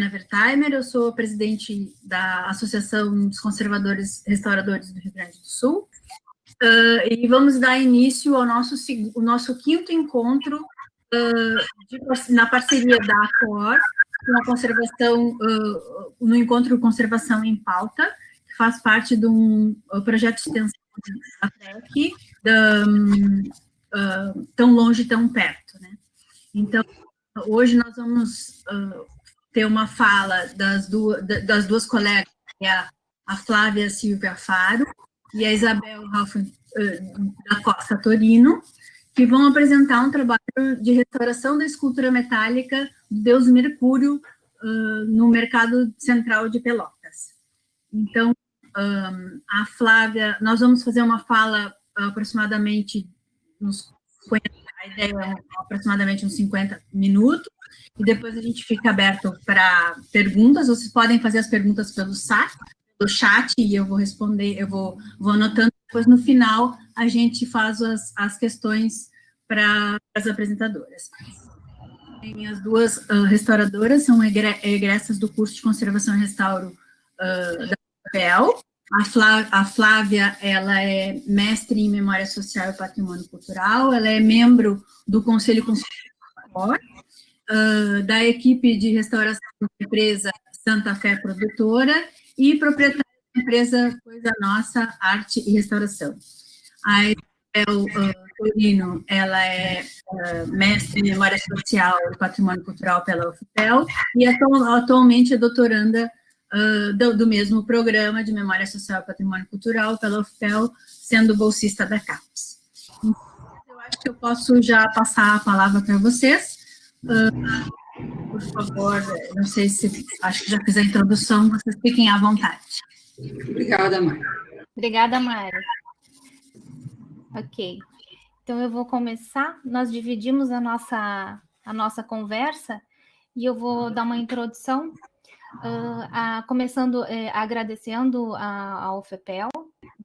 Wertheimer, eu sou presidente da Associação dos Conservadores Restauradores do Rio Grande do Sul, e vamos dar início ao nosso quinto encontro na parceria da ACOR, com a conservação, no encontro Conservação em Pauta, que faz parte de um projeto de extensão da PREC, tão longe, tão perto, né? Então, hoje nós vamos ter uma fala das duas colegas, que é a Flávia Silvia Faro e a Isabel Ralph da Costa Torino, que vão apresentar um trabalho de restauração da escultura metálica do deus Mercúrio no Mercado Central de Pelotas. Então, a Flávia, nós vamos fazer uma fala aproximadamente a ideia é aproximadamente uns 50 minutos, e depois a gente fica aberto para perguntas. Vocês podem fazer as perguntas pelo chat, e eu vou responder, eu vou anotando, depois no final a gente faz as questões para as apresentadoras. As duas restauradoras são egressas do curso de Conservação e Restauro da UFPEL. A Flávia, ela é mestre em Memória Social e Patrimônio Cultural, ela é membro do Conselho Consultivo da equipe de restauração da empresa Santa Fé Produtora e proprietária da empresa Coisa Nossa Arte e Restauração. A Isabel Torino, ela é mestre em Memória Social e Patrimônio Cultural pela UFPEL e atualmente é doutoranda do mesmo programa de Memória Social e Patrimônio Cultural pela UFPEL, sendo bolsista da CAPES. Então, eu acho que eu posso já passar a palavra para vocês. Por favor, não sei se, acho que já fiz a introdução, vocês fiquem à vontade. Obrigada, Mari. Obrigada, Mari. Ok, então eu vou começar. Nós dividimos a nossa conversa e eu vou dar uma introdução, começando agradecendo a UFPEL,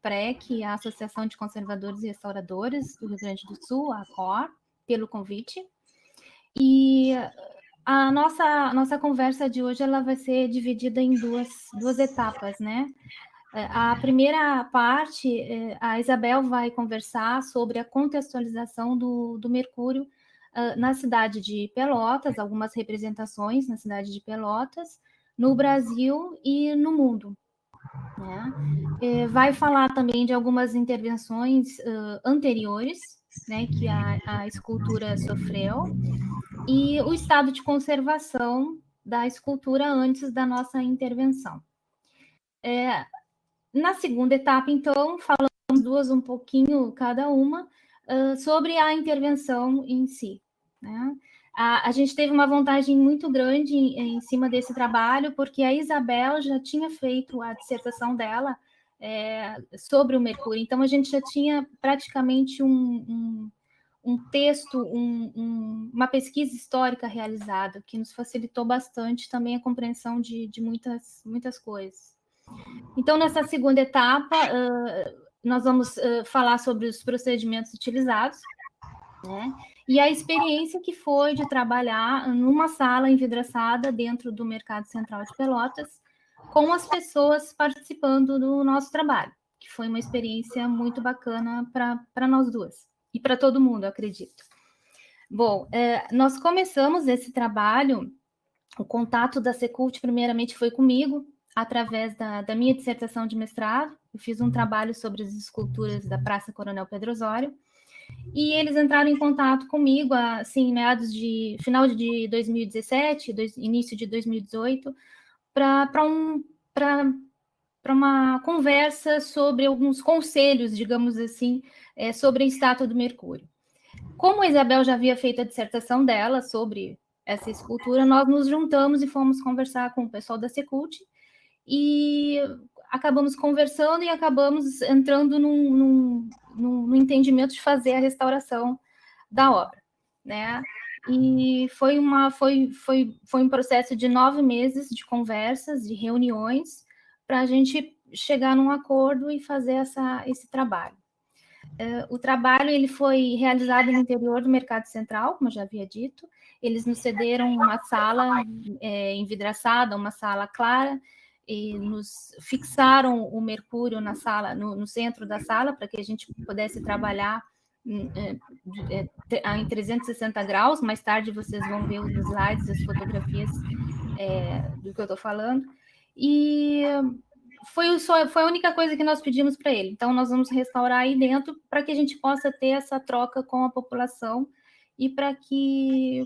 PREC, a Associação de Conservadores e Restauradores do Rio Grande do Sul, a ACOR, pelo convite. E a nossa conversa de hoje ela vai ser dividida em duas etapas, né? A primeira parte, a Isabel vai conversar sobre a contextualização do Mercúrio na cidade de Pelotas, algumas representações na cidade de Pelotas, no Brasil e no mundo, né? Vai falar também de algumas intervenções anteriores, né, que a escultura sofreu, e o estado de conservação da escultura antes da nossa intervenção. Na segunda etapa, então, falamos duas um pouquinho cada uma sobre a intervenção em si, né? A gente teve uma vantagem muito grande em cima desse trabalho, porque a Isabel já tinha feito a dissertação dela sobre o Mercúrio, então a gente já tinha praticamente um texto, uma pesquisa histórica realizada, que nos facilitou bastante também a compreensão de muitas coisas. Então, nessa segunda etapa, nós vamos falar sobre os procedimentos utilizados, né? E a experiência que foi de trabalhar numa sala envidraçada dentro do Mercado Central de Pelotas, com as pessoas participando do nosso trabalho, que foi uma experiência muito bacana para nós duas, e para todo mundo, eu acredito. Bom, nós começamos esse trabalho, o contato da Secult primeiramente foi comigo, através da minha dissertação de mestrado. Eu fiz um trabalho sobre as esculturas da Praça Coronel Pedro Osório, e eles entraram em contato comigo, assim, final de 2017, início de 2018, para uma conversa sobre alguns conselhos, digamos assim, sobre a estátua do Mercúrio. Como a Isabel já havia feito a dissertação dela sobre essa escultura, nós nos juntamos e fomos conversar com o pessoal da Secult, e acabamos conversando e acabamos entrando num entendimento de fazer a restauração da obra, né? E foi um processo de 9 meses de conversas, de reuniões, para a gente chegar num acordo e fazer esse trabalho. O trabalho ele foi realizado no interior do Mercado Central, como eu já havia dito. Eles nos cederam uma sala envidraçada, uma sala clara, e nos fixaram o mercúrio na sala, no centro da sala, para que a gente pudesse trabalhar em 360 graus. Mais tarde vocês vão ver os slides, as fotografias do que eu estou falando. E foi a única coisa que nós pedimos para ele. Então, nós vamos restaurar aí dentro para que a gente possa ter essa troca com a população e para que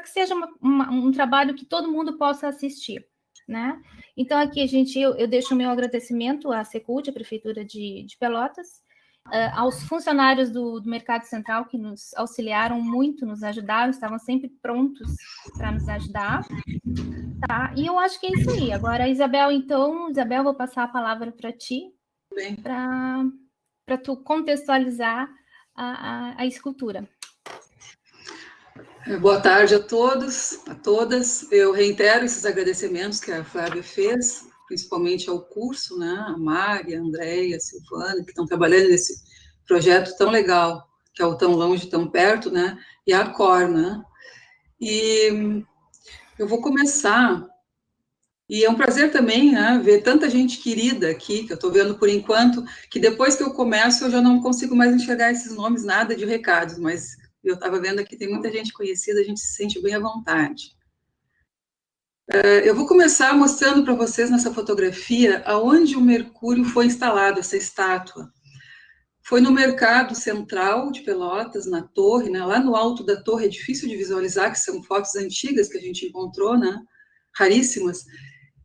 seja um trabalho que todo mundo possa assistir, né? Então, aqui, eu deixo o meu agradecimento à Secult, à Prefeitura de Pelotas, aos funcionários do Mercado Central, que nos auxiliaram muito, nos ajudaram, estavam sempre prontos para nos ajudar. Tá, e eu acho que é isso aí. Agora, Isabel, vou passar a palavra para ti, para tu contextualizar a escultura. Boa tarde a todos, a todas. Eu reitero esses agradecimentos que a Flávia fez, principalmente ao curso, né? A Mari, a Andréia, a Silvana, que estão trabalhando nesse projeto tão legal, que é o Tão Longe, Tão Perto, né? E a Cor, né? E eu vou começar, e é um prazer também, né, ver tanta gente querida aqui, que eu estou vendo por enquanto, que depois que eu começo eu já não consigo mais enxergar esses nomes, nada de recados, mas eu estava vendo aqui, tem muita gente conhecida, a gente se sente bem à vontade. Eu vou começar mostrando para vocês nessa fotografia aonde o Mercúrio foi instalado, essa estátua. Foi no Mercado Central de Pelotas, na torre, né, lá no alto da torre, é difícil de visualizar, que são fotos antigas que a gente encontrou, né, raríssimas,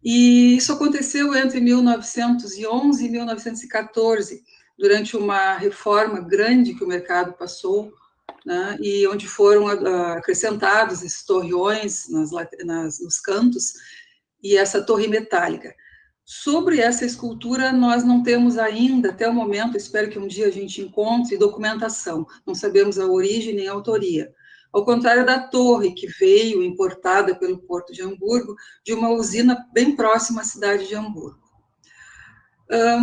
e isso aconteceu entre 1911 e 1914, durante uma reforma grande que o mercado passou, né, e onde foram acrescentados esses torreões nos cantos, e essa torre metálica. Sobre essa escultura, nós não temos ainda, até o momento, espero que um dia a gente encontre documentação, não sabemos a origem nem a autoria. Ao contrário da torre, que veio importada pelo Porto de Hamburgo, de uma usina bem próxima à cidade de Hamburgo.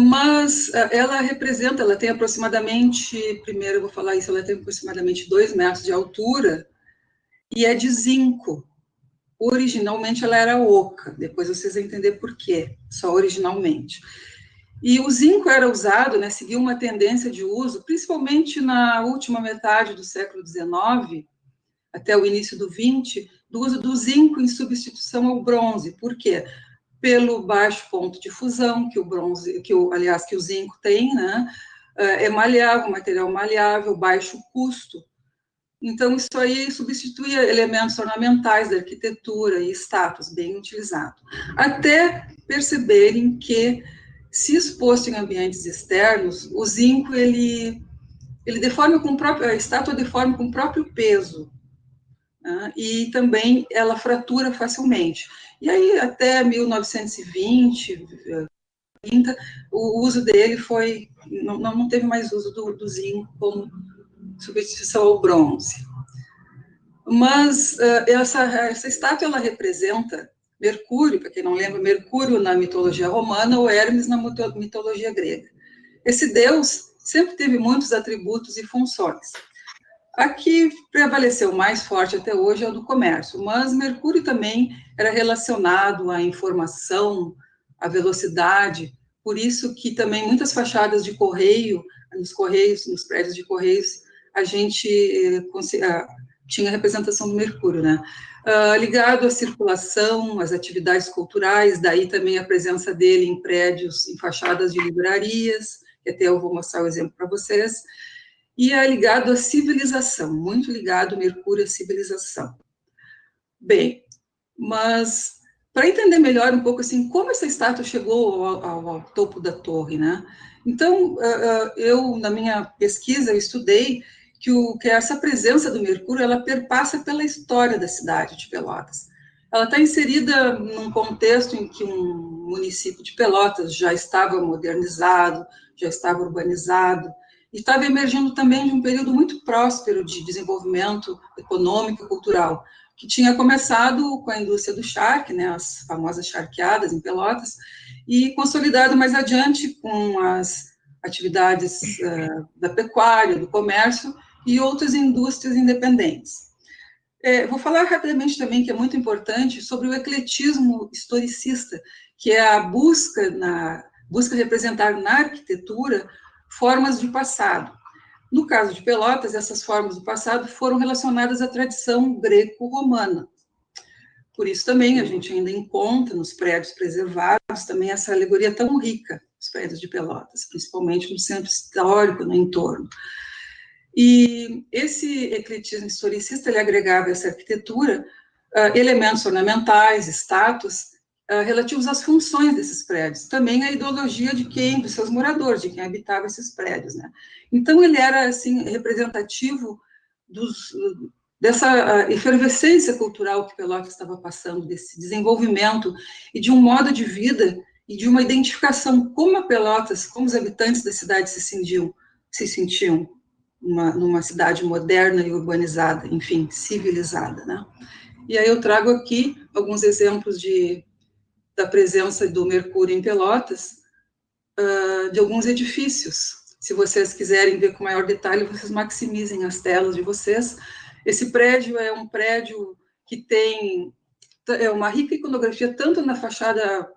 Mas ela tem aproximadamente, primeiro eu vou falar isso, ela tem aproximadamente 2 metros de altura, e é de zinco. Originalmente ela era oca, depois vocês vão entender por quê, só originalmente. E o zinco era usado, né, seguiu uma tendência de uso, principalmente na última metade do século XIX, até o início do XX, do uso do zinco em substituição ao bronze. Por quê? Pelo baixo ponto de fusão que o zinco tem, né, é maleável, material maleável, baixo custo. Então, isso aí substitui elementos ornamentais da arquitetura e estátuas, bem utilizado. Até perceberem que, se exposto em ambientes externos, o zinco, ele deforma a estátua deforma com o próprio peso, né? E também ela fratura facilmente. E aí, até 1920, 30, o uso dele não teve mais uso do zinco como substituição ao bronze. Mas essa estátua, ela representa Mercúrio, para quem não lembra, Mercúrio na mitologia romana ou Hermes na mitologia grega. Esse deus sempre teve muitos atributos e funções. A que prevaleceu mais forte até hoje é o do comércio, mas Mercúrio também era relacionado à informação, à velocidade, por isso que também muitas fachadas de correio, nos prédios de correios, a gente tinha a representação do Mercúrio, né? Ligado à circulação, às atividades culturais, daí também a presença dele em prédios, em fachadas de livrarias, que até eu vou mostrar o exemplo para vocês, e é ligado à civilização, muito ligado Mercúrio à civilização. Bem, mas para entender melhor um pouco assim, como essa estátua chegou ao topo da torre, né? Então, eu, na minha pesquisa, eu estudei que essa presença do Mercúrio, ela perpassa pela história da cidade de Pelotas. Ela está inserida num contexto em que um município de Pelotas já estava modernizado, já estava urbanizado, e estava emergindo também de um período muito próspero de desenvolvimento econômico e cultural, que tinha começado com a indústria do charque, né, as famosas charqueadas em Pelotas, e consolidado mais adiante com as atividades da pecuária, do comércio e outras indústrias independentes. Vou falar rapidamente também, que é muito importante, sobre o ecletismo historicista, que é a busca de representar na arquitetura formas de passado. No caso de Pelotas, essas formas do passado foram relacionadas à tradição greco-romana. Por isso também a gente ainda encontra nos prédios preservados também essa alegoria tão rica, os prédios de Pelotas, principalmente no centro histórico, no entorno. E esse ecletismo historicista, ele agregava a essa arquitetura elementos ornamentais, estátuas, relativos às funções desses prédios, também a ideologia dos seus moradores, de quem habitava esses prédios, né? Então, ele era, assim, representativo dessa efervescência cultural que Pelotas estava passando, desse desenvolvimento e de um modo de vida e de uma identificação como a Pelotas, como os habitantes da cidade se sentiam numa cidade moderna e urbanizada, enfim, civilizada, né? E aí eu trago aqui alguns exemplos da presença do Mercúrio em Pelotas, de alguns edifícios. Se vocês quiserem ver com maior detalhe, vocês maximizem as telas de vocês. Esse prédio é um prédio que tem uma rica iconografia, tanto na fachada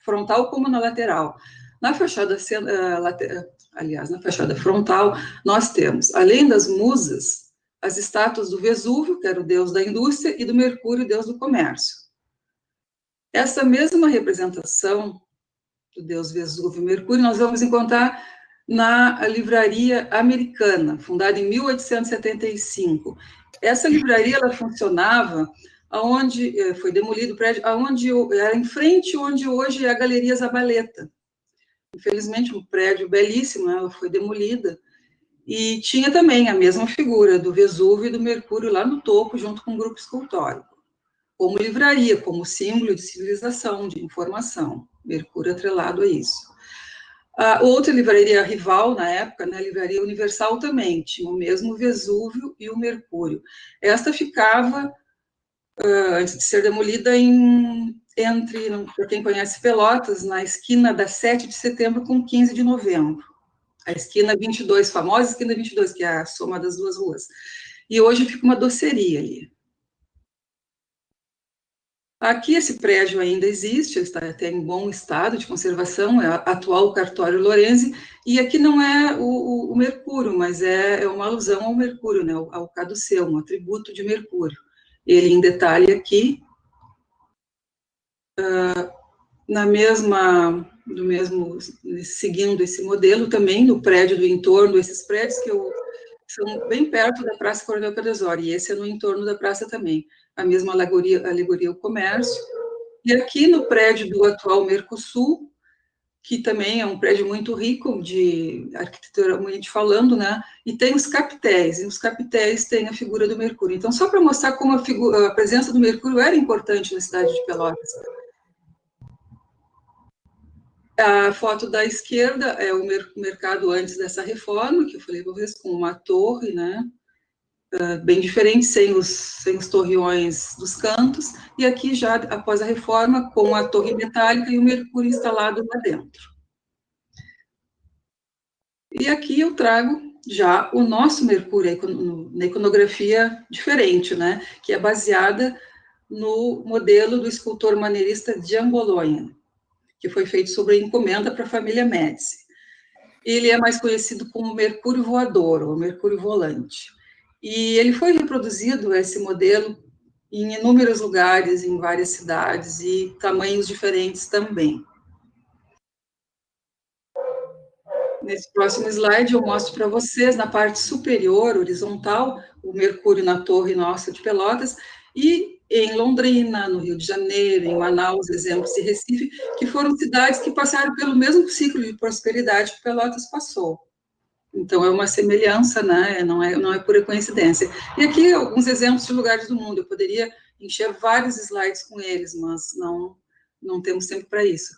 frontal como na lateral. Na fachada na fachada frontal, nós temos, além das musas, as estátuas do Vesúvio, que era o deus da indústria, e do Mercúrio, deus do comércio. Essa mesma representação do deus Vesúvio e Mercúrio nós vamos encontrar na Livraria Americana, fundada em 1875. Essa livraria, ela funcionava aonde foi demolido o prédio, era em frente onde hoje é a Galeria Zabaleta. Infelizmente, um prédio belíssimo, ela foi demolida, e tinha também a mesma figura do Vesúvio e do Mercúrio lá no topo, junto com um grupo escultórico, como livraria, como símbolo de civilização, de informação, Mercúrio atrelado a isso. A outra livraria rival, na época, né, a Livraria Universal, também tinha o mesmo Vesúvio e o Mercúrio. Esta ficava, antes de ser demolida, para quem conhece Pelotas, na esquina da 7 de setembro com 15 de novembro. A esquina 22, famosa esquina 22, que é a soma das duas ruas. E hoje fica uma doceria ali. Aqui esse prédio ainda existe, está até em bom estado de conservação, é o atual Cartório Lorenzi, e aqui não é o Mercúrio, mas é uma alusão ao Mercúrio, né, ao caduceu, um atributo de Mercúrio. Ele em detalhe aqui, seguindo esse modelo também, no prédio do entorno, esses prédios são bem perto da Praça Coronel Pedrezori, e esse é no entorno da praça também. A mesma alegoria ao comércio. E aqui no prédio do atual Mercosul, que também é um prédio muito rico de arquiteturalmente falando, né? E tem os capitéis, e os capitéis têm a figura do Mercúrio. Então, só para mostrar como a presença do Mercúrio era importante na cidade de Pelotas. A foto da esquerda é o mercado antes dessa reforma, que eu falei para vocês, com uma torre, né? Bem diferente, sem os torreões dos cantos, e aqui já após a reforma, com a torre metálica e o Mercúrio instalado lá dentro. E aqui eu trago já o nosso Mercúrio, na iconografia diferente, né, que é baseada no modelo do escultor maneirista Gian Bologna, que foi feito sob encomenda para a família Médici. Ele é mais conhecido como Mercúrio Voador, ou Mercúrio Volante. E ele foi reproduzido, esse modelo, em inúmeros lugares, em várias cidades, e tamanhos diferentes também. Nesse próximo slide, eu mostro para vocês, na parte superior, horizontal, o Mercúrio na Torre Nossa de Pelotas, e em Londrina, no Rio de Janeiro, em Manaus, exemplos de Recife, que foram cidades que passaram pelo mesmo ciclo de prosperidade que Pelotas passou. Então, é uma semelhança, né? Não é pura coincidência. E aqui, alguns exemplos de lugares do mundo. Eu poderia encher vários slides com eles, mas não temos tempo para isso.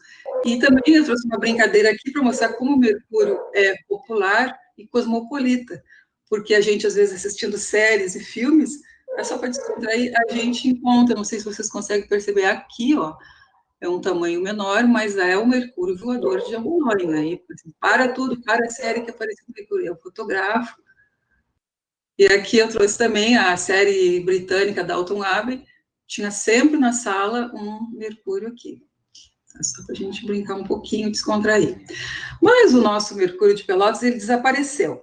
E também eu trouxe uma brincadeira aqui para mostrar como o Mercúrio é popular e cosmopolita, porque a gente, às vezes, assistindo séries e filmes, é só para descontrair, a gente encontra, não sei se vocês conseguem perceber aqui, ó, é um tamanho menor, mas é o Mercúrio voador de Angulói, né? E, assim, para tudo, para a série que apareceu no Mercúrio, eu fotografo. E aqui eu trouxe também a série britânica Downton Abbey, tinha sempre na sala um Mercúrio aqui. Só para a gente brincar um pouquinho, descontrair. Mas o nosso Mercúrio de Pelotas, ele desapareceu.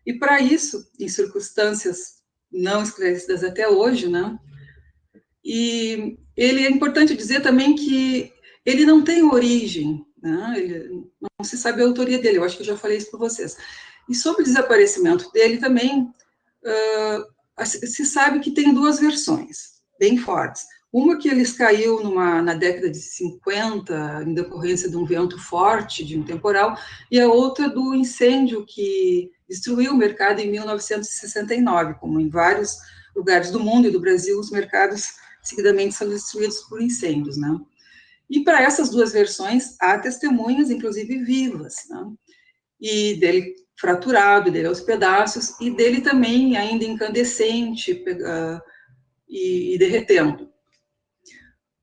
E para isso, em circunstâncias não esclarecidas até hoje, né? E ele é importante dizer também que ele não tem origem, né? Ele, não se sabe a autoria dele, eu acho que eu já falei isso para vocês. E sobre o desaparecimento dele também, se sabe que tem duas versões bem fortes. Uma que eles caiu na década de 50, em decorrência de um vento forte, de um temporal, e a outra do incêndio que destruiu o mercado em 1969, como em vários lugares do mundo e do Brasil, os mercados seguidamente são destruídos por incêndios, né? E para essas duas versões, há testemunhas, inclusive vivas, né? E dele fraturado, dele aos pedaços, e dele também ainda incandescente e derretendo.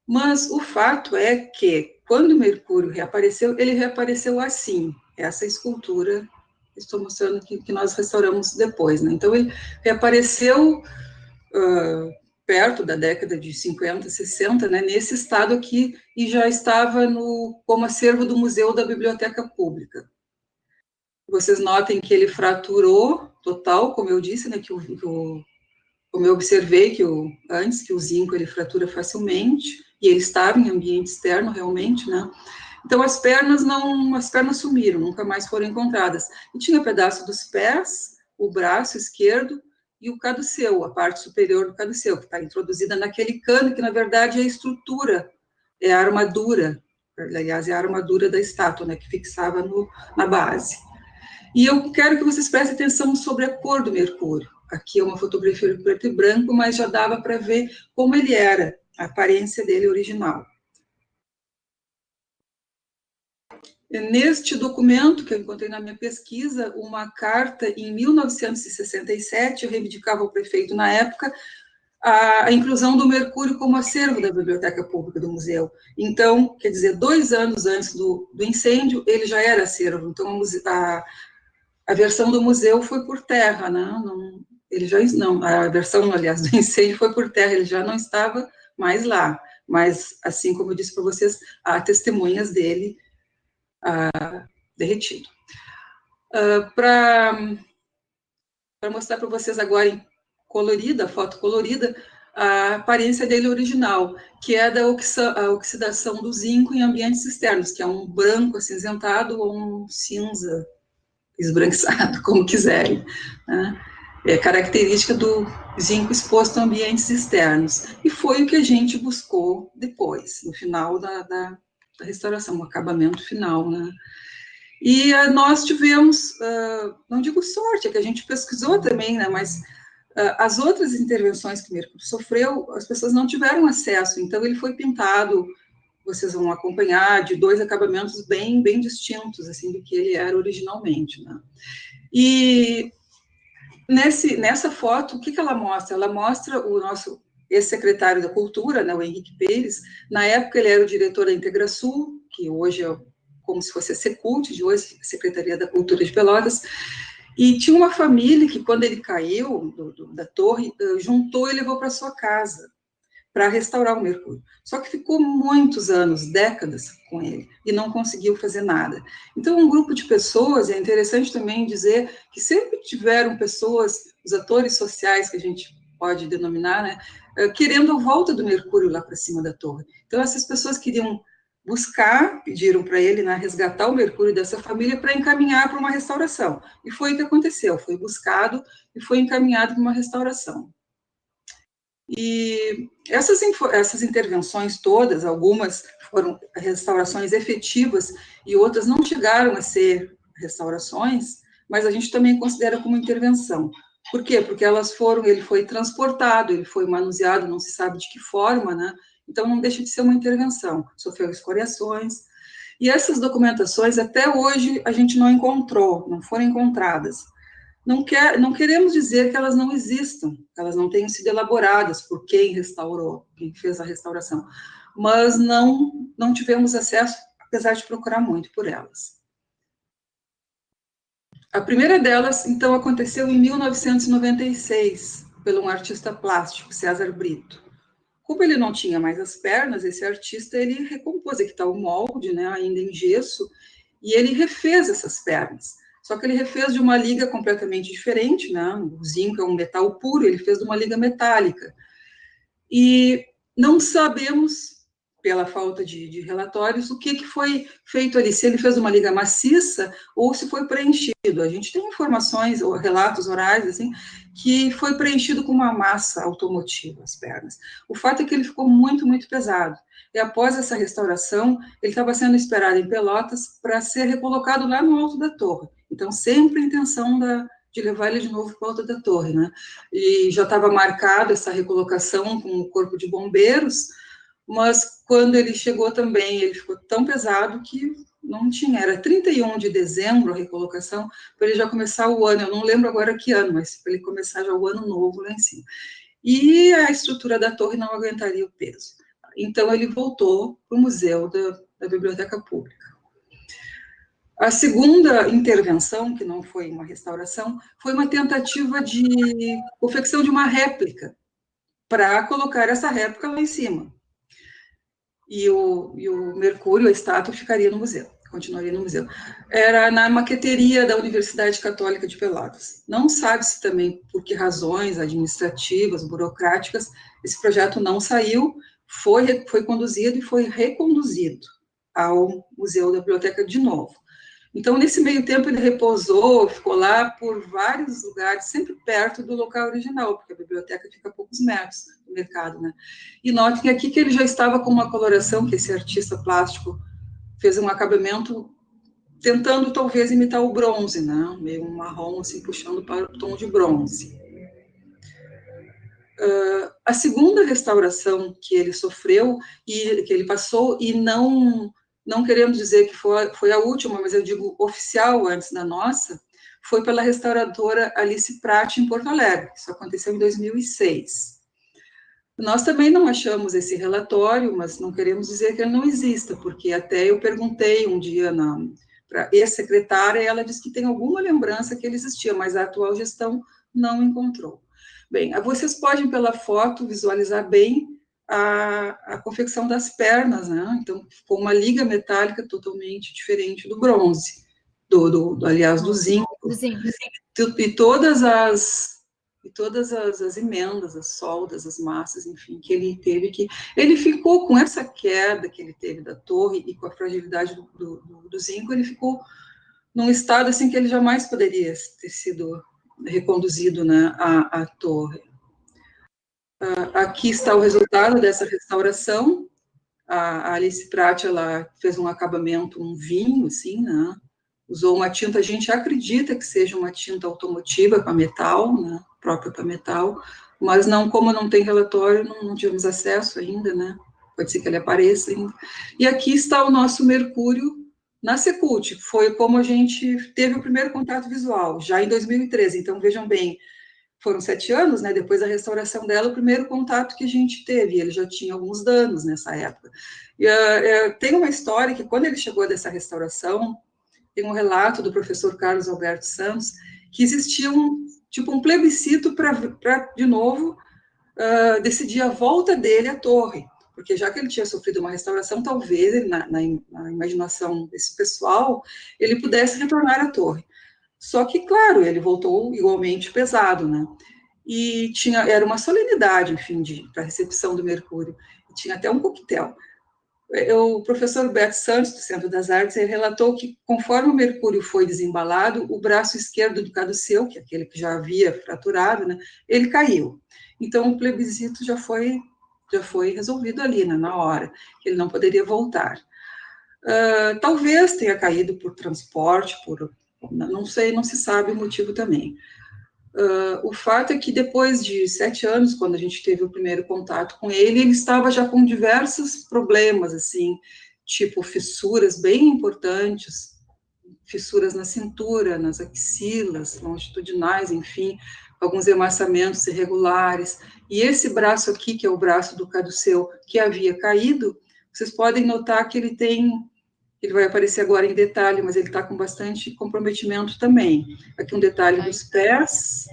Mas o fato é que, quando Mercúrio reapareceu, ele reapareceu assim, essa escultura que estou mostrando que nós restauramos depois, né? Então, ele reapareceu perto da década de 50, 60, né, nesse estado aqui, e já estava como acervo do Museu da Biblioteca Pública. Vocês notem que ele fraturou total, como eu disse, né, como eu observei antes, que o zinco ele fratura facilmente, e ele estava em ambiente externo realmente, né? Então as pernas sumiram, nunca mais foram encontradas. E tinha pedaço dos pés, o braço esquerdo e o caduceu, a parte superior do caduceu, que está introduzida naquele cano que na verdade é a estrutura, é a armadura, aliás, é a armadura da estátua, né, que fixava na base. E eu quero que vocês prestem atenção sobre a cor do Mercúrio. Aqui é uma fotografia em preto e branco, mas já dava para ver como ele era, a aparência dele original. Neste documento que eu encontrei na minha pesquisa, uma carta em 1967, eu reivindicava ao prefeito na época a inclusão do Mercúrio como acervo da Biblioteca Pública do museu. Então, quer dizer, 2 anos antes do incêndio, ele já era acervo. Então, a versão do museu foi por terra, né? A versão, aliás, do incêndio foi por terra, ele já não estava mais lá. Mas, assim como eu disse para vocês, há testemunhas dele derretido. Para mostrar para vocês agora em colorida, foto colorida, a aparência dele original, que é da oxidação do zinco em ambientes externos, que é um branco acinzentado ou um cinza esbranquiçado, como quiserem, né? É característica do zinco exposto a ambientes externos. E foi o que a gente buscou depois, no final da restauração, o acabamento final, né? E nós tivemos, não digo sorte, é que a gente pesquisou também, né, mas as outras intervenções que o Mercúrio sofreu, as pessoas não tiveram acesso, então ele foi pintado, vocês vão acompanhar, de 2 acabamentos bem, bem distintos, assim, do que ele era originalmente, né. E nessa foto, o que ela mostra? Ela mostra o nosso ex-secretário da Cultura, né, o Henrique Pérez. Na época ele era o diretor da Integrasul, que hoje é como se fosse a Secult, de hoje, Secretaria da Cultura de Pelotas, e tinha uma família que, quando ele caiu da torre, juntou e levou para sua casa, para restaurar o Mercúrio. Só que ficou muitos anos, décadas com ele, e não conseguiu fazer nada. Então, um grupo de pessoas, é interessante também dizer que sempre tiveram pessoas, os atores sociais, que a gente pode denominar, né, querendo a volta do Mercúrio lá para cima da torre. Então, essas pessoas queriam pediram para ele, né, resgatar o Mercúrio dessa família para encaminhar para uma restauração. E foi o que aconteceu, foi buscado e foi encaminhado para uma restauração. E essas intervenções todas, algumas foram restaurações efetivas e outras não chegaram a ser restaurações, mas a gente também considera como intervenção. Por quê? Porque ele foi transportado, ele foi manuseado, não se sabe de que forma, né? Então, não deixa de ser uma intervenção. Sofreu escoriações. E essas documentações, até hoje, a gente não encontrou, não foram encontradas. Não queremos dizer que elas não existam, que elas não tenham sido elaboradas por quem restaurou, quem fez a restauração. mas não tivemos acesso, apesar de procurar muito por elas. A primeira delas, então, aconteceu em 1996, por um artista plástico, César Brito. Como ele não tinha mais as pernas, esse artista, ele recompôs, aqui está o molde, né, ainda em gesso, e ele refez essas pernas. Só que ele refez de uma liga completamente diferente, né, o zinco é um metal puro, ele fez de uma liga metálica. E não sabemos, pela falta de relatórios, o que foi feito ali, se ele fez uma liga maciça ou se foi preenchido. A gente tem informações, ou relatos orais, assim, que foi preenchido com uma massa automotiva, as pernas. O fato é que ele ficou muito, muito pesado. E após essa restauração, ele estava sendo esperado em Pelotas para ser recolocado lá no alto da torre. Então, sempre a intenção de levar ele de novo para o alto da torre, né? E já estava marcada essa recolocação com o corpo de bombeiros, mas quando ele chegou também, ele ficou tão pesado que não tinha, era 31 de dezembro a recolocação, para ele já começar o ano, eu não lembro agora que ano, mas para ele começar já o ano novo lá em cima. E a estrutura da torre não aguentaria o peso. Então ele voltou para o museu da Biblioteca Pública. A segunda intervenção, que não foi uma restauração, foi uma tentativa de confecção de uma réplica, para colocar essa réplica lá em cima. E o Mercúrio, a estátua, ficaria no museu, continuaria no museu. Era na maqueteria da Universidade Católica de Pelotas. Não sabe-se também por que razões administrativas, burocráticas, esse projeto não saiu, foi conduzido e foi reconduzido ao Museu da Biblioteca de novo. Então, nesse meio tempo, ele repousou, ficou lá por vários lugares, sempre perto do local original, porque a biblioteca fica a poucos metros do mercado, né? E notem aqui que ele já estava com uma coloração, que esse artista plástico fez um acabamento tentando, talvez, imitar o bronze, né? Meio marrom, assim, puxando para o tom de bronze. A segunda restauração que ele sofreu, e que ele passou, e não queremos dizer que foi a última, mas eu digo oficial antes da nossa, foi pela restauradora Alice Pratti, em Porto Alegre. Isso aconteceu em 2006. Nós também não achamos esse relatório, mas não queremos dizer que ele não exista, porque até eu perguntei um dia para a ex-secretária, e ela disse que tem alguma lembrança que ele existia, mas a atual gestão não encontrou. Bem, vocês podem, pela foto, visualizar bem a confecção das pernas, né? Então, ficou uma liga metálica totalmente diferente do bronze, aliás, do zinco. E todas as emendas, as soldas, as massas, enfim, que ele teve que... Ele ficou com essa queda que ele teve da torre e com a fragilidade do zinco, ele ficou num estado assim que ele jamais poderia ter sido reconduzido, né, à torre. Aqui está o resultado dessa restauração. A Alice Pratti, ela fez um acabamento, um vinho, assim, né? Usou uma tinta, a gente acredita que seja uma tinta automotiva para metal, né? Própria para metal, mas não, como não tem relatório, não tivemos acesso ainda, né? Pode ser que ele apareça ainda. E aqui está o nosso Mercúrio na Secult. Foi como a gente teve o primeiro contato visual, já em 2013. Então, vejam bem, foram 7 anos, né, depois da restauração dela, o primeiro contato que a gente teve, ele já tinha alguns danos nessa época. E, tem uma história que, quando ele chegou dessa restauração, tem um relato do professor Carlos Alberto Santos, que existia um plebiscito para, de novo, decidir a volta dele à torre, porque já que ele tinha sofrido uma restauração, talvez, na imaginação desse pessoal, ele pudesse retornar à torre. Só que, claro, ele voltou igualmente pesado, né? E era uma solenidade, enfim, para a recepção do Mercúrio. E tinha até um coquetel. O professor Beto Santos, do Centro das Artes, ele relatou que, conforme o Mercúrio foi desembalado, o braço esquerdo do caduceu, que é aquele que já havia fraturado, né, ele caiu. Então, o plebiscito já foi resolvido ali, né, na hora, que ele não poderia voltar. Talvez tenha caído por transporte, não sei, não se sabe o motivo também. O fato é que depois de 7 anos, quando a gente teve o primeiro contato com ele, ele estava já com diversos problemas, assim, tipo fissuras bem importantes, fissuras na cintura, nas axilas, longitudinais, enfim, alguns emaçamentos irregulares. E esse braço aqui, que é o braço do caduceu, que havia caído, vocês podem notar que ele vai aparecer agora em detalhe, mas ele está com bastante comprometimento também. Aqui um detalhe dos pés,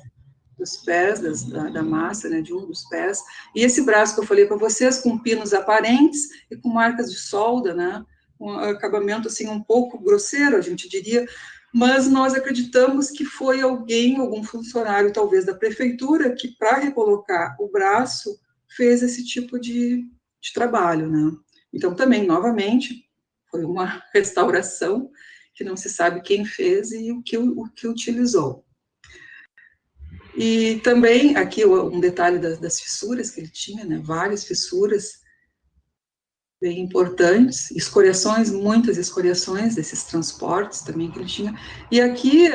da massa, né, de um dos pés, e esse braço que eu falei para vocês, com pinos aparentes e com marcas de solda, né, um acabamento, assim, um pouco grosseiro, a gente diria, mas nós acreditamos que foi algum funcionário, talvez, da prefeitura, que, para recolocar o braço, fez esse tipo de trabalho, né. Então, também, novamente, foi uma restauração que não se sabe quem fez e o que utilizou. E também, aqui um detalhe das fissuras que ele tinha, né, várias fissuras bem importantes, muitas escoriações desses transportes também que ele tinha, e aqui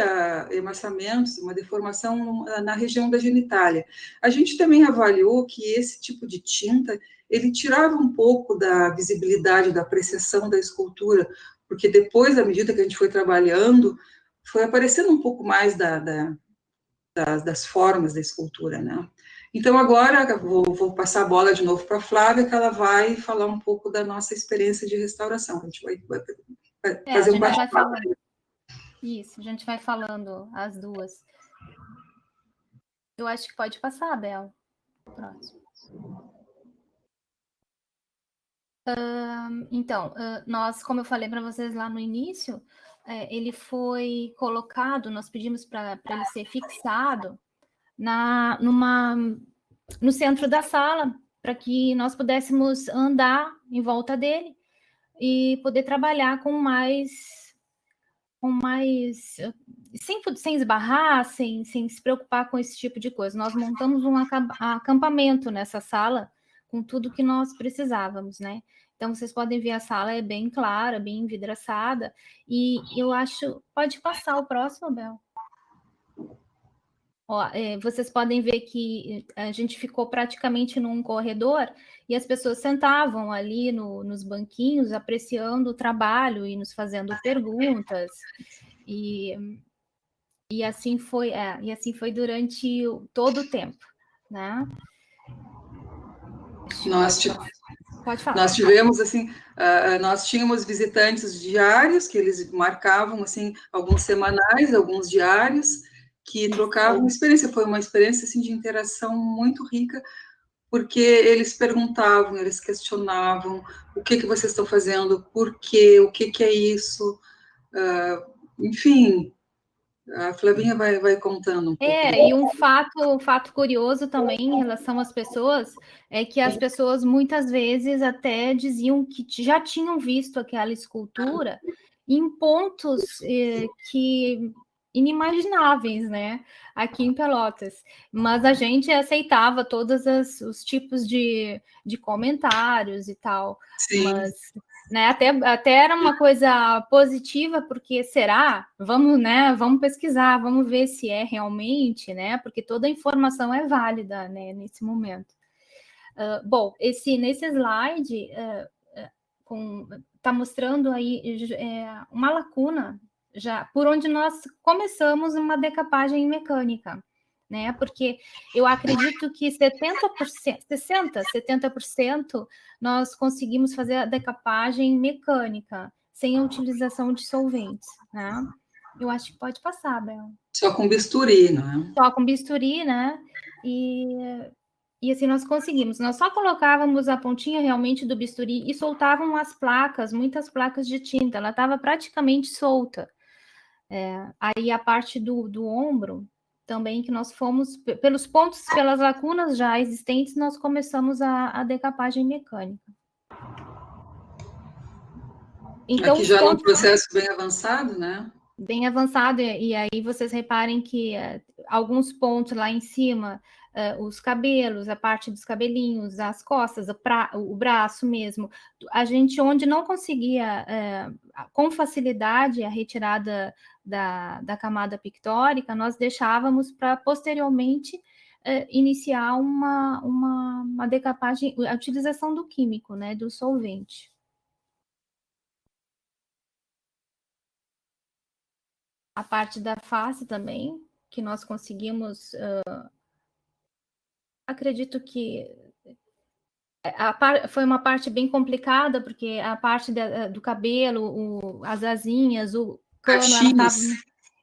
emaçamentos, uma deformação na região da genitália. A gente também avaliou que esse tipo de tinta, ele tirava um pouco da visibilidade, da apreciação da escultura, porque depois, à medida que a gente foi trabalhando, foi aparecendo um pouco mais das formas da escultura, né? Então, agora, vou passar a bola de novo para a Flávia, que ela vai falar um pouco da nossa experiência de restauração. A gente vai fazer um bate-papo. Isso, a gente vai falando as duas. Eu acho que pode passar, Bel. Próximo. Então, nós, como eu falei para vocês lá no início, ele foi colocado, nós pedimos para ele ser fixado no centro da sala, para que nós pudéssemos andar em volta dele e poder trabalhar sem esbarrar, sem se preocupar com esse tipo de coisa. Nós montamos um acampamento nessa sala com tudo que nós precisávamos, né? Então, vocês podem ver, a sala é bem clara, bem envidraçada, e eu acho... Pode passar o próximo, Bel. Ó, vocês podem ver que a gente ficou praticamente num corredor e as pessoas sentavam ali nos banquinhos, apreciando o trabalho e nos fazendo perguntas. E assim foi, durante todo o tempo, né? Pode falar. Nós tivemos, assim, nós tínhamos visitantes diários, que eles marcavam, assim, alguns semanais, alguns diários, que trocavam experiência. Foi uma experiência, assim, de interação muito rica, porque eles perguntavam, eles questionavam, o que vocês estão fazendo, por quê, o que é isso, enfim, a Flavinha vai contando um pouco. E um fato curioso também em relação às pessoas é que as pessoas muitas vezes até diziam que já tinham visto aquela escultura em pontos que inimagináveis, né? Aqui em Pelotas. Mas a gente aceitava todos os tipos de comentários e tal. Sim. Mas, né, até era uma coisa positiva, porque será? Vamos, né? Vamos pesquisar, vamos ver se é realmente, né? Porque toda a informação é válida, né, nesse momento. Bom, nesse slide está mostrando aí uma lacuna já por onde nós começamos uma decapagem mecânica, né? Porque eu acredito que 70% nós conseguimos fazer a decapagem mecânica sem a utilização de solventes, né? Eu acho que pode passar, Bel. Só com bisturi, né? Só com bisturi, né? E assim nós conseguimos. Nós só colocávamos a pontinha realmente do bisturi e soltavam as placas, muitas placas de tinta. Ela estava praticamente solta. Aí a parte do ombro também, que nós fomos, pelos pontos, pelas lacunas já existentes, nós começamos a decapagem mecânica. Então, aqui já num processo bem avançado, né? Bem avançado, e aí vocês reparem que alguns pontos lá em cima, os cabelos, a parte dos cabelinhos, as costas, o braço mesmo, a gente onde não conseguia com facilidade a retirada da camada pictórica, nós deixávamos para posteriormente iniciar uma decapagem, a utilização do químico, né, do solvente. A parte da face também, que nós conseguimos, acredito que foi uma parte bem complicada, porque a parte do cabelo, as asinhas, o cano,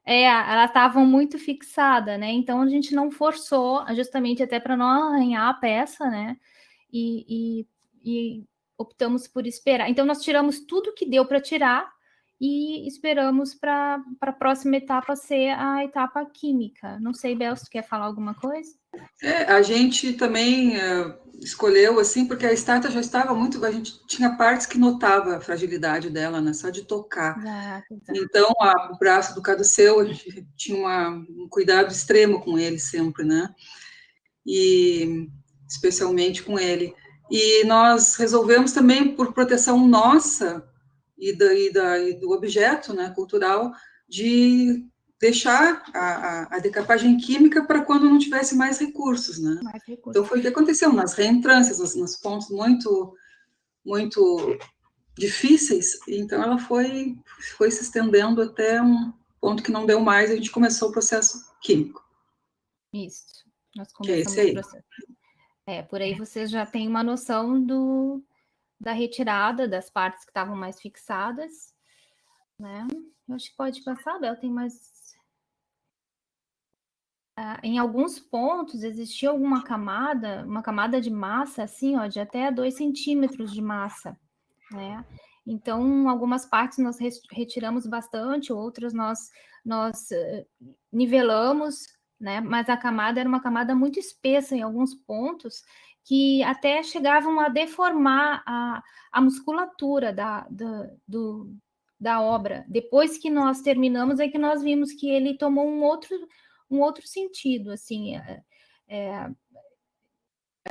elas estavam muito fixadas, né? Então a gente não forçou, justamente até para não arranhar a peça, né? E optamos por esperar. Então nós tiramos tudo que deu para tirar e esperamos para a próxima etapa ser a etapa química. Não sei, Bel, se tu quer falar alguma coisa? A gente também escolheu, assim, porque a estátua já estava muito... A gente tinha partes que notava a fragilidade dela, né? Só de tocar. Exato. Então, o braço do caduceu, a gente tinha um cuidado extremo com ele sempre, né? E especialmente com ele. E nós resolvemos também, por proteção nossa e do objeto, né, cultural, de deixar a decapagem química para quando não tivesse mais recursos, né? Então foi o que aconteceu nas reentrâncias, nos pontos muito difíceis. Então ela foi se estendendo até um ponto que não deu mais, a gente começou o processo químico. Isso, nós começamos o processo. Por aí vocês já têm uma noção da retirada das partes que estavam mais fixadas, né? Eu acho que pode passar, Bel, tem mais... em alguns pontos existia uma camada de massa, assim, ó, de até 2 centímetros de massa, né? Então, algumas partes nós retiramos bastante, outras nós nivelamos, né? Mas a camada era uma camada muito espessa em alguns pontos, que até chegavam a deformar a musculatura da obra. Depois que nós terminamos, é que nós vimos que ele tomou um outro sentido, assim,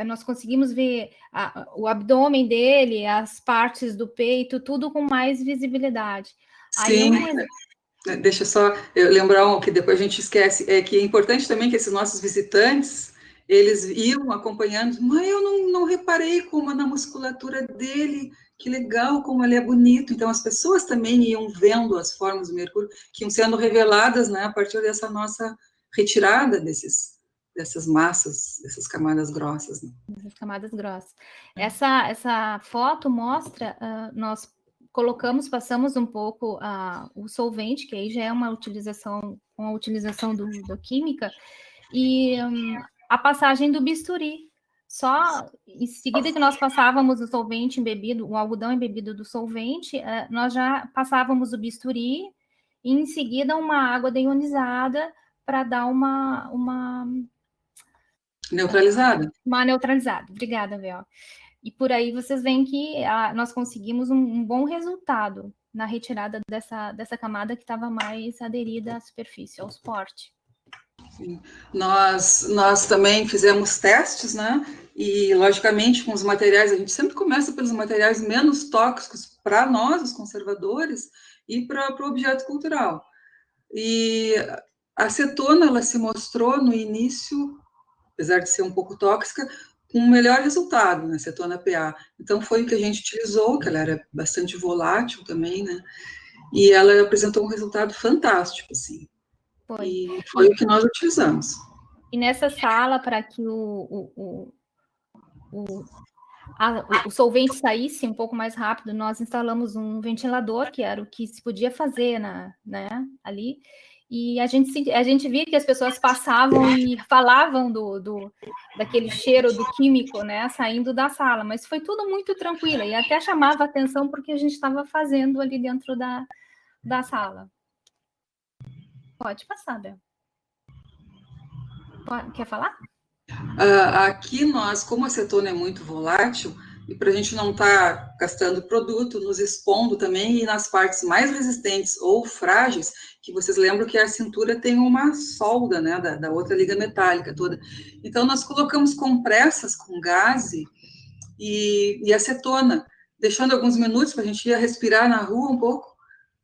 nós conseguimos ver o abdômen dele, as partes do peito, tudo com mais visibilidade. Sim. Aí, deixa só eu lembrar que depois a gente esquece, que é importante também que esses nossos visitantes, eles iam acompanhando, mas eu não reparei como na musculatura dele, que legal, como ele é bonito. Então, as pessoas também iam vendo as formas do Mercúrio, que iam sendo reveladas, né, a partir dessa nossa retirada dessas massas, dessas camadas grossas. Né? Essas camadas grossas. Essa foto mostra, nós passamos um pouco o solvente, que aí já é uma utilização, com a utilização da química, e a passagem do bisturi. Só em seguida que nós passávamos o solvente embebido, o algodão embebido do solvente, nós já passávamos o bisturi, e em seguida uma água deionizada para dar uma neutralizada. Uma neutralizada. Obrigada, Bel. E por aí vocês veem que nós conseguimos um bom resultado na retirada dessa camada que estava mais aderida à superfície, ao suporte. Sim. Nós também fizemos testes, né? E, logicamente, com os materiais, a gente sempre começa pelos materiais menos tóxicos para nós, os conservadores, e para o objeto cultural. E a acetona, ela se mostrou no início, apesar de ser um pouco tóxica, com um melhor resultado na acetona PA. Então, foi o que a gente utilizou, que ela era bastante volátil também, né? E ela apresentou um resultado fantástico, assim. E foi o que nós utilizamos. E nessa sala, para que o solvente saísse um pouco mais rápido, nós instalamos um ventilador, que era o que se podia fazer né, ali. E a gente via que as pessoas passavam e falavam daquele cheiro do químico, né, saindo da sala, mas foi tudo muito tranquilo, e até chamava atenção porque a gente estava fazendo ali dentro da sala. Pode passar, Bel. Quer falar? Aqui nós, como a acetona é muito volátil, e para a gente não estar gastando produto, nos expondo também, e nas partes mais resistentes ou frágeis, que vocês lembram que a cintura tem uma solda, né, da outra liga metálica toda. Então, nós colocamos compressas com gaze e acetona, deixando alguns minutos para a gente ir respirar na rua um pouco.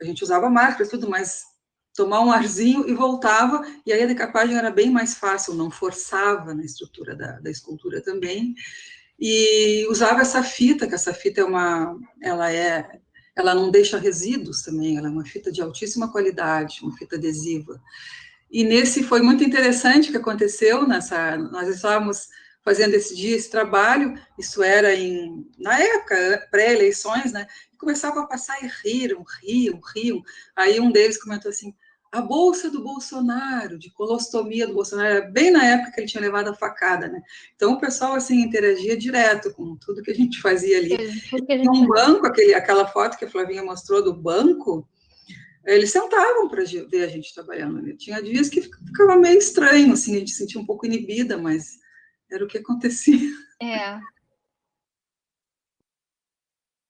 A gente usava máscara e tudo, mas tomar um arzinho e voltava, e aí a decapagem era bem mais fácil, não forçava na estrutura da escultura também. E usava essa fita, que essa fita ela não deixa resíduos também, ela é uma fita de altíssima qualidade, uma fita adesiva. E nesse foi muito interessante o que aconteceu, nós estávamos fazendo esse trabalho, isso era na época, pré-eleições, né? Começavam a passar e riam. Aí um deles comentou assim, a bolsa do Bolsonaro, de colostomia do Bolsonaro, era bem na época que ele tinha levado a facada, né? Então o pessoal, assim, interagia direto com tudo que a gente fazia ali. Tinha um banco, aquela foto que a Flavinha mostrou do banco, eles sentavam para ver a gente trabalhando ali. Tinha dias que ficava meio estranho, assim, a gente se sentia um pouco inibida, mas era o que acontecia.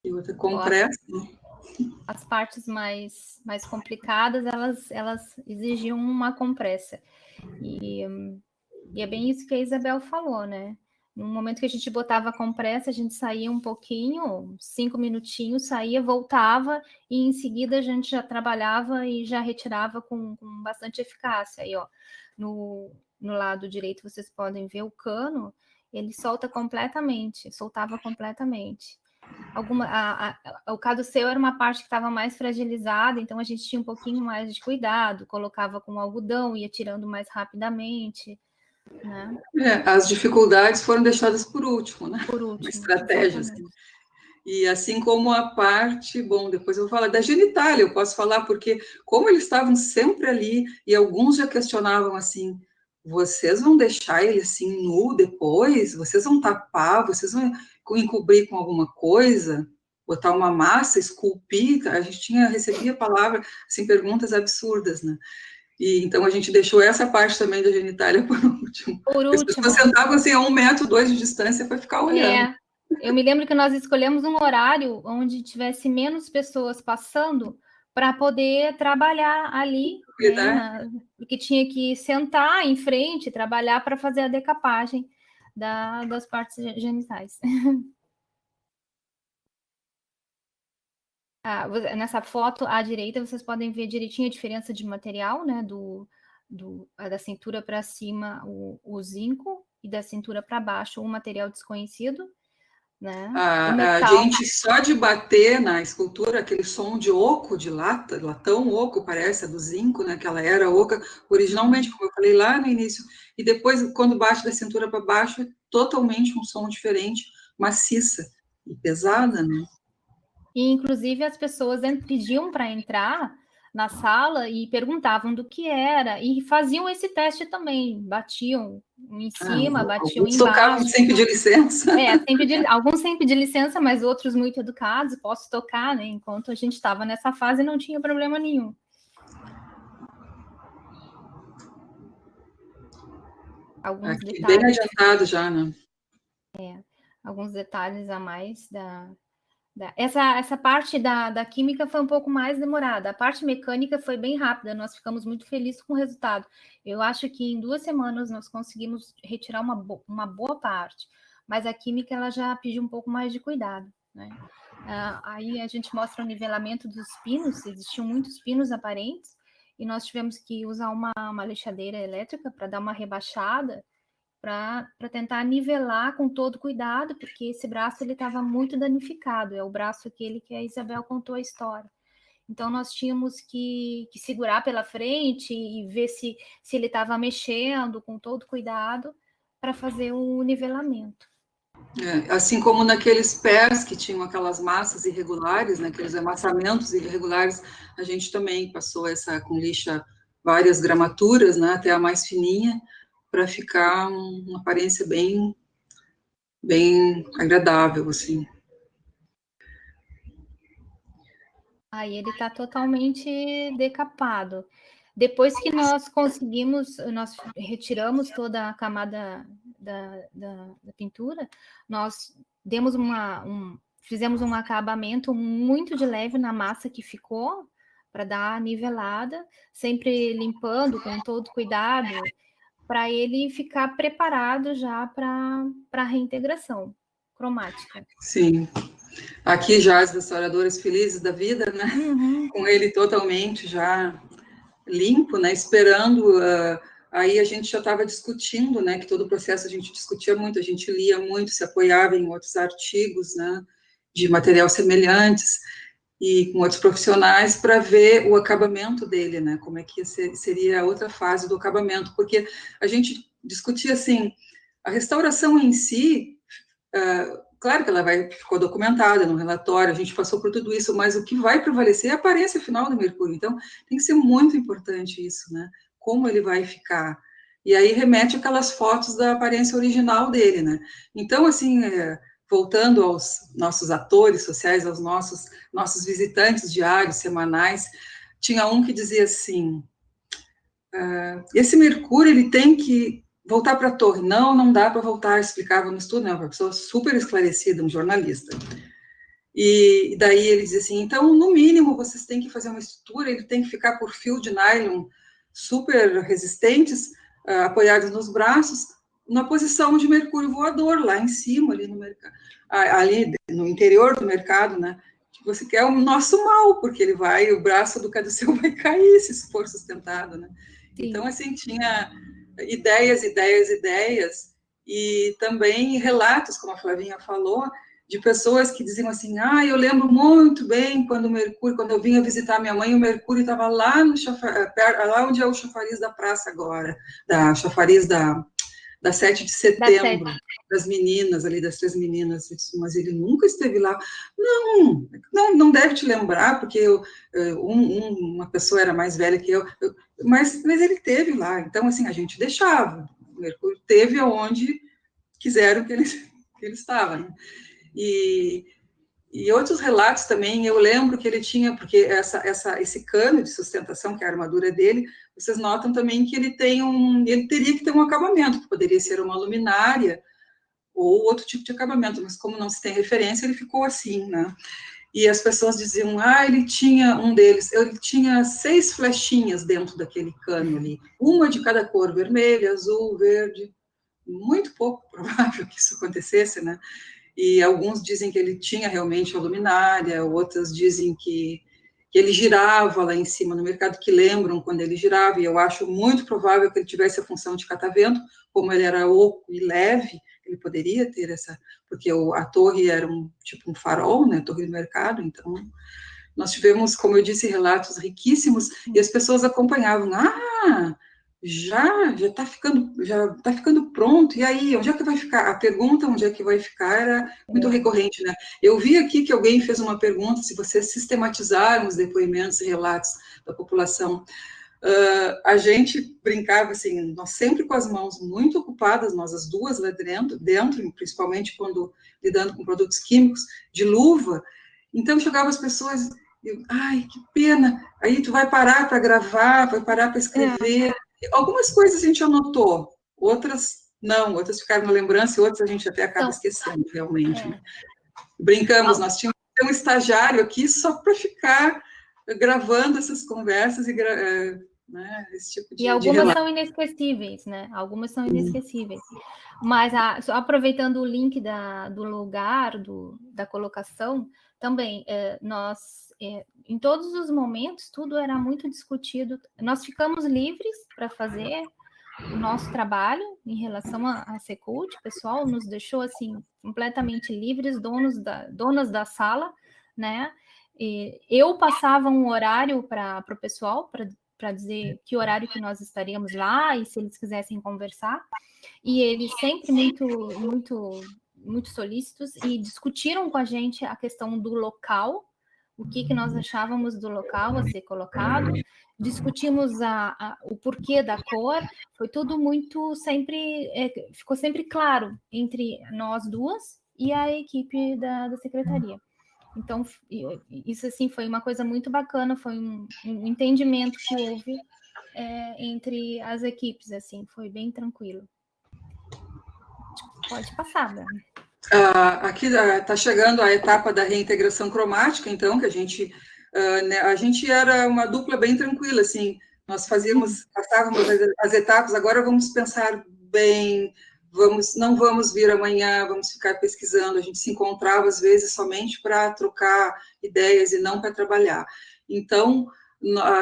E outra compressa, né? As partes mais complicadas, elas exigiam uma compressa. E é bem isso que a Isabel falou, né? No momento que a gente botava a compressa, a gente saía um pouquinho, 5 minutinhos, saía, voltava, e em seguida a gente já trabalhava e já retirava com bastante eficácia. Aí, ó, no lado direito vocês podem ver o cano, ele soltava completamente. O caduceu era uma parte que estava mais fragilizada, então a gente tinha um pouquinho mais de cuidado, colocava com algodão, ia tirando mais rapidamente, né? As dificuldades foram deixadas por último, né? Por último. Uma estratégia, assim. E assim como a parte, bom, depois eu vou falar da genitália, eu posso falar porque como eles estavam sempre ali, e alguns já questionavam assim, vocês vão deixar ele assim nu depois? Vocês vão tapar? Vocês vão encobrir com alguma coisa? Botar uma massa, esculpir? A gente recebia palavras, assim, perguntas absurdas, né? E então a gente deixou essa parte também da genitália por último. As pessoas sentavam assim a 1 metro, 2 de distância para ficar olhando. Eu me lembro que nós escolhemos um horário onde tivesse menos pessoas passando para poder trabalhar ali, né, porque tinha que sentar em frente, trabalhar para fazer a decapagem das partes genitais. Nessa foto à direita vocês podem ver direitinho a diferença de material, né, da cintura para cima o zinco e da cintura para baixo o material desconhecido. Né? A gente só de bater na escultura, aquele som de oco, de latão oco, parece, a do zinco, né, que ela era oca, originalmente, como eu falei lá no início, e depois, quando bate da cintura para baixo, é totalmente um som diferente, maciça e pesada, né? E, inclusive, as pessoas pediam para entrar na sala e perguntavam do que era, e faziam esse teste também, batiam em cima, batiam embaixo. Tocavam sem pedir licença. Alguns sem pedir licença, mas outros muito educados, posso tocar, né? Enquanto a gente estava nessa fase, não tinha problema nenhum. Alguns detalhes, bem adiantado já, né? Alguns detalhes a mais essa parte da química foi um pouco mais demorada. A parte mecânica foi bem rápida, nós ficamos muito felizes com o resultado. Eu acho que em 2 semanas nós conseguimos retirar uma boa parte, mas a química ela já pediu um pouco mais de cuidado, né? Aí a gente mostra o nivelamento dos pinos, existiam muitos pinos aparentes, e nós tivemos que usar uma lixadeira elétrica para dar uma rebaixada, para tentar nivelar com todo cuidado, porque esse braço ele estava muito danificado, é o braço aquele que a Isabel contou a história. Então, nós tínhamos que segurar pela frente e ver se ele estava mexendo com todo cuidado para fazer o nivelamento. Assim como naqueles pés que tinham aquelas massas irregulares, né, aqueles amassamentos irregulares, a gente também passou com lixa várias gramaturas, né, até a mais fininha, para ficar uma aparência bem agradável, assim. Aí ele está totalmente decapado. Depois que nós retiramos toda a camada da pintura, nós fizemos um acabamento muito de leve na massa que ficou, para dar a nivelada, sempre limpando com todo cuidado, para ele ficar preparado já para a reintegração cromática. Sim. Aqui já as restauradoras felizes da vida, né? Com ele totalmente já limpo, né? Esperando. Aí a gente já estava discutindo, né? Que todo o processo a gente discutia muito, a gente lia muito, se apoiava em outros artigos, né? De material semelhantes e com outros profissionais para ver o acabamento dele, né? Como é que seria a outra fase do acabamento, porque a gente discutia assim, A restauração em si, claro que ela ficou documentada no relatório, a gente passou por tudo isso, mas o que vai prevalecer é a aparência final do Mercúrio. Então, tem que ser muito importante isso, né? Como ele vai ficar. E aí remete aquelas fotos da aparência original dele, né? Então, assim, voltando aos nossos atores sociais, aos nossos visitantes diários, semanais, tinha um que dizia assim, esse Mercúrio, ele tem que voltar para a torre. Não dá para voltar, explicava no estudo, né? Uma pessoa super esclarecida, um jornalista. E daí ele dizia assim, então, no mínimo, vocês têm que fazer uma estrutura, ele tem que ficar por fio de nylon super resistentes, apoiados nos braços, na posição de Mercúrio voador, lá em cima, ali no interior do mercado, né? Que você quer o nosso mal, porque o braço do caduceu vai cair se for sustentado, né? Sim. Então, assim, tinha ideias, e também relatos, como a Flavinha falou, de pessoas que diziam assim, eu lembro muito bem quando eu vinha visitar minha mãe, o Mercúrio estava lá lá onde é o chafariz da praça agora, da chafariz da 7 de setembro, das meninas ali, das 3 meninas, mas ele nunca esteve lá. Não deve te lembrar, porque uma pessoa era mais velha que eu, mas ele esteve lá, então, assim, a gente deixava, o Mercúrio esteve aonde quiseram que ele estava, né? E outros relatos também, eu lembro que ele tinha, porque esse cano de sustentação, que é a armadura dele, vocês notam também que ele teria que ter um acabamento, que poderia ser uma luminária ou outro tipo de acabamento, mas como não se tem referência, ele ficou assim, né? E as pessoas diziam, ele tinha 6 flechinhas dentro daquele cano ali, uma de cada cor, vermelho, azul, verde, muito pouco provável que isso acontecesse, né? E alguns dizem que ele tinha realmente a luminária, outras dizem que ele girava lá em cima no mercado, que lembram quando ele girava, e eu acho muito provável que ele tivesse a função de catavento, como ele era oco e leve, ele poderia ter porque a torre era tipo um farol, né, torre do mercado, então nós tivemos, como eu disse, relatos riquíssimos, e as pessoas acompanhavam, já está ficando pronto, e aí, onde é que vai ficar? A pergunta onde é que vai ficar era muito recorrente, né? Eu vi aqui que alguém fez uma pergunta, se vocês sistematizaram os depoimentos e relatos da população. A gente brincava assim, nós sempre com as mãos muito ocupadas, nós as duas lá dentro, principalmente quando lidando com produtos químicos, de luva, então chegavam as pessoas, que pena, aí tu vai parar para gravar, vai parar para escrever. Algumas coisas a gente anotou, outras não, outras ficaram na lembrança e outras a gente até acaba esquecendo, realmente. Brincamos, nós tínhamos um estagiário aqui só para ficar gravando essas conversas e esse tipo de algumas são inesquecíveis, né? Algumas são inesquecíveis. Mas, só aproveitando o link do lugar, da colocação, também, nós, em todos os momentos, tudo era muito discutido. Nós ficamos livres para fazer o nosso trabalho em relação a Secult, o pessoal nos deixou, assim, completamente livres, donas da sala, né? E eu passava um horário para o pessoal, para dizer que horário que nós estaríamos lá e se eles quisessem conversar, e eles sempre muito solícitos e discutiram com a gente a questão do local, o que nós achávamos do local a ser colocado, discutimos o porquê da cor, foi tudo muito ficou sempre claro entre nós duas e a equipe da secretaria. Então, isso, assim, foi uma coisa muito bacana, foi um entendimento que houve entre as equipes, assim, foi bem tranquilo. Pode passar, Dani. Aqui está chegando a etapa da reintegração cromática, então, que a gente era uma dupla bem tranquila, assim, nós passávamos as etapas, agora vamos pensar bem, não vamos vir amanhã, vamos ficar pesquisando, a gente se encontrava às vezes somente para trocar ideias e não para trabalhar. Então,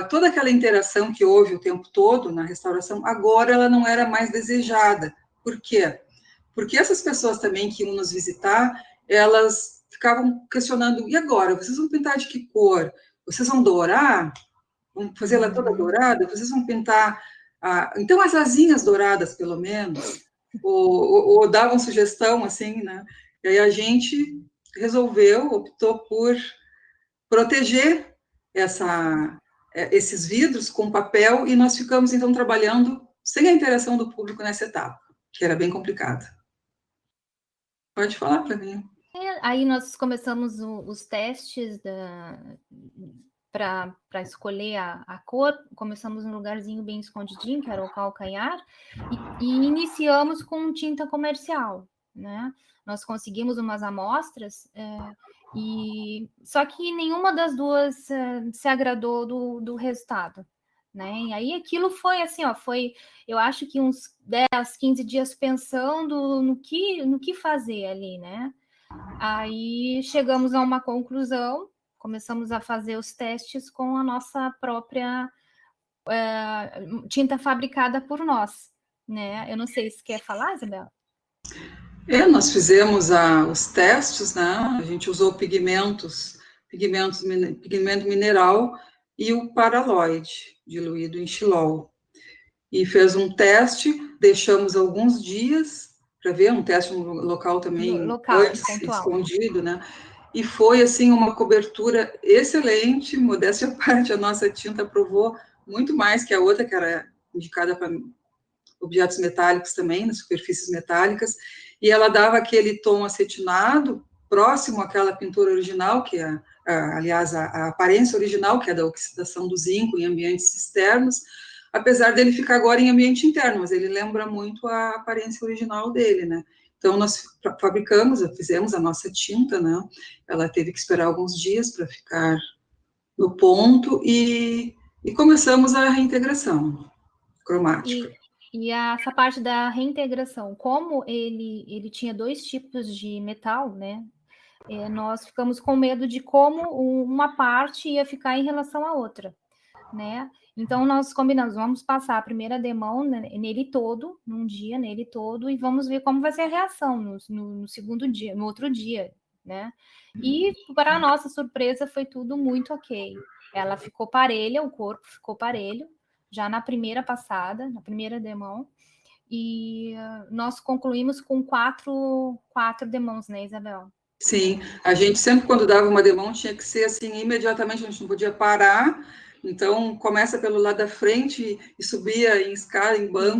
toda aquela interação que houve o tempo todo na restauração, agora ela não era mais desejada. Por quê? Porque essas pessoas também que iam nos visitar, elas ficavam questionando, e agora? Vocês vão pintar de que cor? Vocês vão dourar? Vão fazer ela toda dourada? Vocês vão pintar... então, as asinhas douradas, pelo menos, ou davam sugestão, assim, né? E aí a gente optou por proteger esses vidros com papel, e nós ficamos, então, trabalhando sem a interação do público nessa etapa, que era bem complicada. Pode falar para mim. Aí nós começamos os testes para escolher a cor, começamos num lugarzinho bem escondidinho, que era o calcanhar, e iniciamos com tinta comercial, né? Nós conseguimos umas amostras, só que nenhuma das duas se agradou do resultado, né? E aí aquilo foi assim, ó, eu acho que uns 10, 15 dias pensando no que fazer ali, né? Aí chegamos a uma conclusão, começamos a fazer os testes com a nossa própria tinta fabricada por nós, né? Eu não sei se quer falar, Isabel. Nós fizemos os testes, né? A gente usou pigmento mineral e o paraloide, diluído em xilol. E fez um teste, deixamos alguns dias para ver, um teste no local também, antes, pontual, escondido, né? E foi, assim, uma cobertura excelente, modéstia à parte, a nossa tinta provou muito mais que a outra, que era indicada para objetos metálicos também, nas superfícies metálicas, e ela dava aquele tom acetinado, próximo àquela pintura original, que é, aliás, a aparência original, que é da oxidação do zinco em ambientes externos, apesar dele ficar agora em ambiente interno, mas ele lembra muito a aparência original dele, né? Então, nós fizemos a nossa tinta, né? Ela teve que esperar alguns dias para ficar no ponto, e começamos a reintegração cromática. E essa parte da reintegração, como ele tinha 2 tipos de metal, né? Nós ficamos com medo de como uma parte ia ficar em relação à outra, né? Então, nós combinamos, vamos passar a primeira demão nele todo, num dia, nele todo, e vamos ver como vai ser a reação no segundo dia, no outro dia, né? E, para a nossa surpresa, foi tudo muito ok. Ela ficou parelha, o corpo ficou parelho, já na primeira passada, na primeira demão, e nós concluímos com quatro demãos, né, Isabel? Sim, a gente sempre, quando dava uma demão, tinha que ser assim, imediatamente, a gente não podia parar, então começa pelo lado da frente e subia em escada, em banco,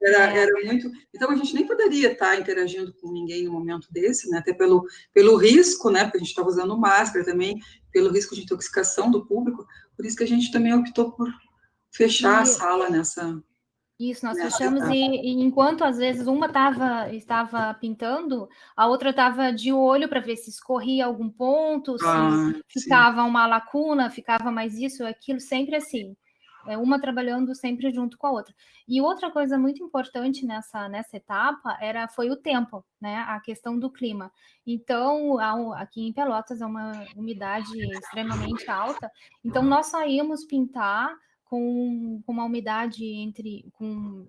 era muito... Então a gente nem poderia estar interagindo com ninguém no momento desse, né, até pelo risco, né, porque a gente estava usando máscara também, pelo risco de intoxicação do público, por isso que a gente também optou por fechar a sala nessa... Isso, nós fechamos e enquanto às vezes uma estava pintando, a outra estava de olho para ver se escorria algum ponto, se ficava uma lacuna, ficava mais isso, aquilo, sempre assim. Uma trabalhando sempre junto com a outra. E outra coisa muito importante nessa etapa foi o tempo, né? A questão do clima. Então, aqui em Pelotas é uma umidade extremamente alta, então nós só íamos pintar com uma umidade com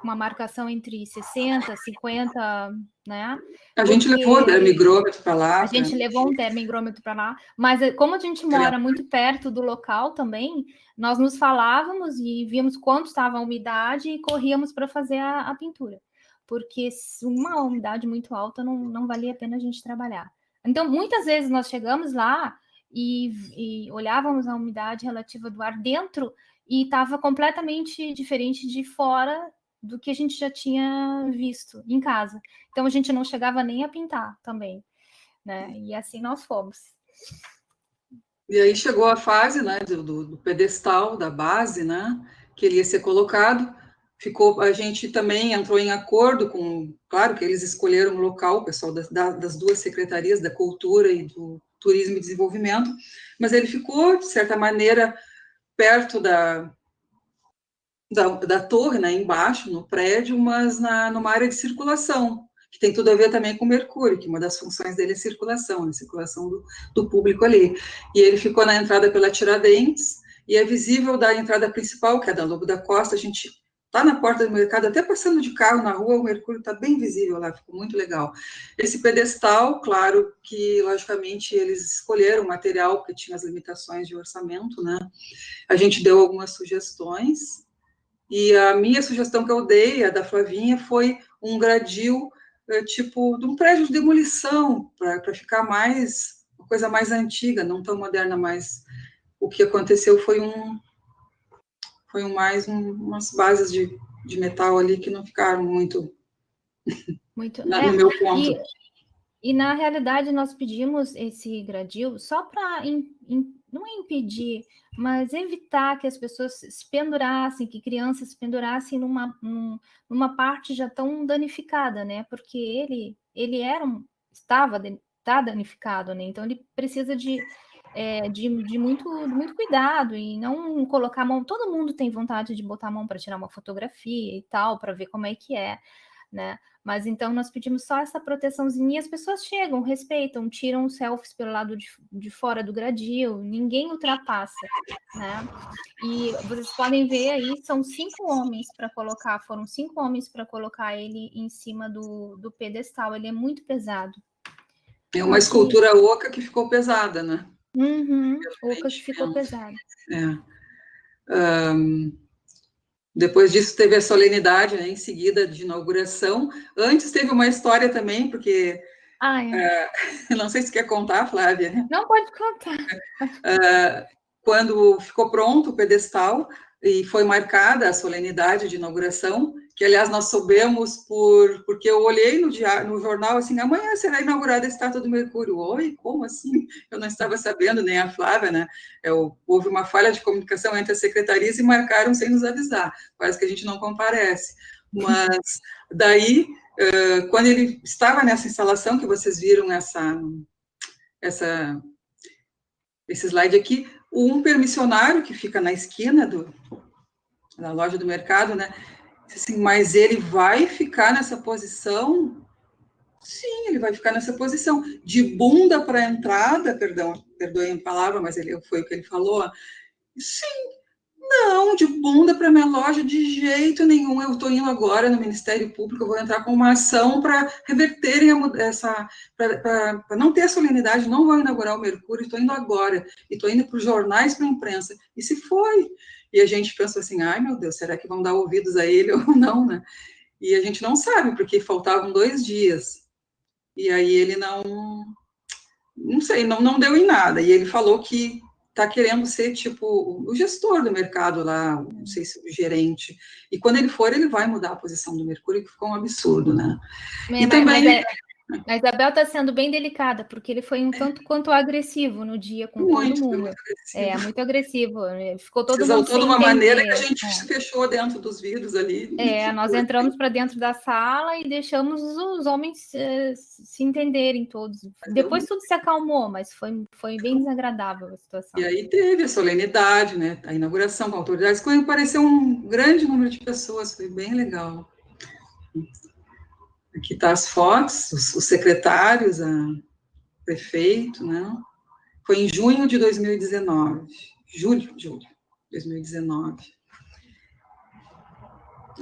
uma marcação entre 60, 50, né? A gente levou o termômetro para lá. A gente levou um termômetro para lá, mas como a gente mora muito perto do local também, nós nos falávamos e víamos quanto estava a umidade e corríamos para fazer a pintura, porque uma umidade muito alta não valia a pena a gente trabalhar. Então, muitas vezes nós chegamos lá e olhávamos a umidade relativa do ar dentro e estava completamente diferente de fora do que a gente já tinha visto em casa. Então, a gente não chegava nem a pintar também, né? E assim nós fomos. E aí chegou a fase, né, do pedestal, da base, né, que ele ia ser colocado. A gente também entrou em acordo claro que eles escolheram o local, o pessoal das duas secretarias, da Cultura e do Turismo e Desenvolvimento, mas ele ficou, de certa maneira, perto da torre, né, embaixo, no prédio, mas numa área de circulação, que tem tudo a ver também com o Mercúrio, que uma das funções dele é circulação, a circulação do público ali. E ele ficou na entrada pela Tiradentes, e é visível da entrada principal, que é da Lobo da Costa, a gente está na porta do mercado, até passando de carro na rua, o Mercúrio está bem visível lá, ficou muito legal. Esse pedestal, claro que, logicamente, eles escolheram o material, porque tinha as limitações de orçamento, né? A gente deu algumas sugestões, e a minha sugestão que eu dei, a da Flavinha, foi um gradil tipo de um prédio de demolição, para ficar mais, uma coisa mais antiga, não tão moderna, mas o que aconteceu foi umas bases de metal ali que não ficaram muito no meu ponto. E na realidade nós pedimos esse gradil só para não impedir, mas evitar que as pessoas se pendurassem, que crianças se pendurassem numa parte já tão danificada, né? Porque ele está danificado, né? Então ele precisa de muito cuidado e não colocar a mão. Todo mundo tem vontade de botar a mão para tirar uma fotografia e tal, para ver como é que é, né? Mas então nós pedimos só essa proteçãozinha e as pessoas chegam, respeitam, tiram selfies pelo lado de fora do gradil, ninguém ultrapassa, né? E vocês podem ver aí, são 5 homens para colocar, foram 5 homens para colocar ele em cima do pedestal, ele é muito pesado. É uma escultura oca que ficou pesada, né? Oca que ficou pesada. Depois disso teve a solenidade, né, em seguida de inauguração. Antes teve uma história também, porque não sei se quer contar, Flávia. Não, pode contar. Quando ficou pronto o pedestal e foi marcada a solenidade de inauguração, que aliás nós soubemos porque eu olhei no jornal assim, amanhã será inaugurada a estátua do Mercúrio. Oi, como assim? Eu não estava sabendo, nem a Flávia, né? Houve uma falha de comunicação entre as secretarias e marcaram sem nos avisar, quase que a gente não comparece. Mas daí, quando ele estava nessa instalação, que vocês viram esse slide aqui, um permissionário que fica na esquina da loja do mercado, né? Assim, mas ele vai ficar nessa posição? Sim, ele vai ficar nessa posição. De bunda para a entrada, perdoem a palavra, mas foi o que ele falou. Sim, não, de bunda para minha loja, de jeito nenhum. Eu estou indo agora no Ministério Público, eu vou entrar com uma ação para reverterem para não ter a solenidade, não vou inaugurar o Mercúrio, estou indo agora, e estou indo para os jornais, para a imprensa. E se foi? E a gente pensou assim, ai meu Deus, será que vão dar ouvidos a ele ou não, né? E a gente não sabe, porque faltavam 2 dias. E aí ele não sei, não deu em nada. E ele falou que está querendo ser, tipo, o gestor do mercado lá, não sei se o gerente. E quando ele for, ele vai mudar a posição do Mercúrio, que ficou um absurdo, né? E também... A Isabel está sendo bem delicada, porque ele foi um tanto quanto agressivo no dia com todo mundo. Muito agressivo. Ficou todo mundo sem de uma entender. maneira que a gente se fechou dentro dos vidros ali. Nós entramos para dentro da sala e deixamos os homens se entenderem todos. Depois tudo se acalmou, mas foi bem desagradável a situação. E aí teve a solenidade, né? A inauguração com autoridades, quando apareceu um grande número de pessoas, foi bem legal. Aqui tá as fotos, os secretários, o prefeito, né? Foi em junho de 2019. Julho de 2019.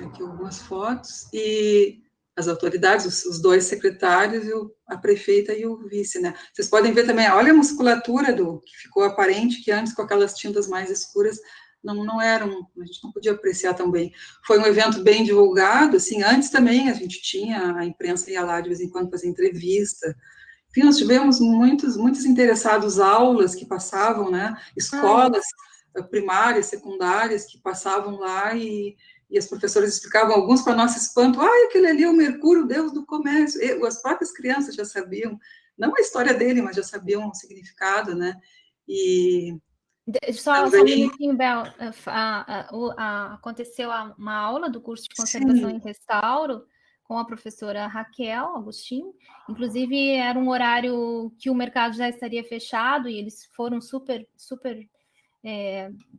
Aqui algumas fotos. E as autoridades, os 2 secretários, a prefeita e o vice, né? Vocês podem ver também, olha a musculatura que ficou aparente, que antes com aquelas tintas mais escuras, não eram, a gente não podia apreciar tão bem. Foi um evento bem divulgado, assim, antes também a gente tinha, a imprensa ia lá de vez em quando fazer entrevista. Enfim, nós tivemos muitos interessados, aulas que passavam, né, escolas primárias, secundárias, que passavam lá e as professoras explicavam, alguns para nosso espanto, aquele ali é o Mercúrio, Deus do comércio. As próprias crianças já sabiam, não a história dele, mas já sabiam o significado, né, e... Só um minutinho, Bel. Aconteceu uma aula do curso de conservação e restauro com a professora Raquel Agostinho. Inclusive, era um horário que o mercado já estaria fechado e eles foram super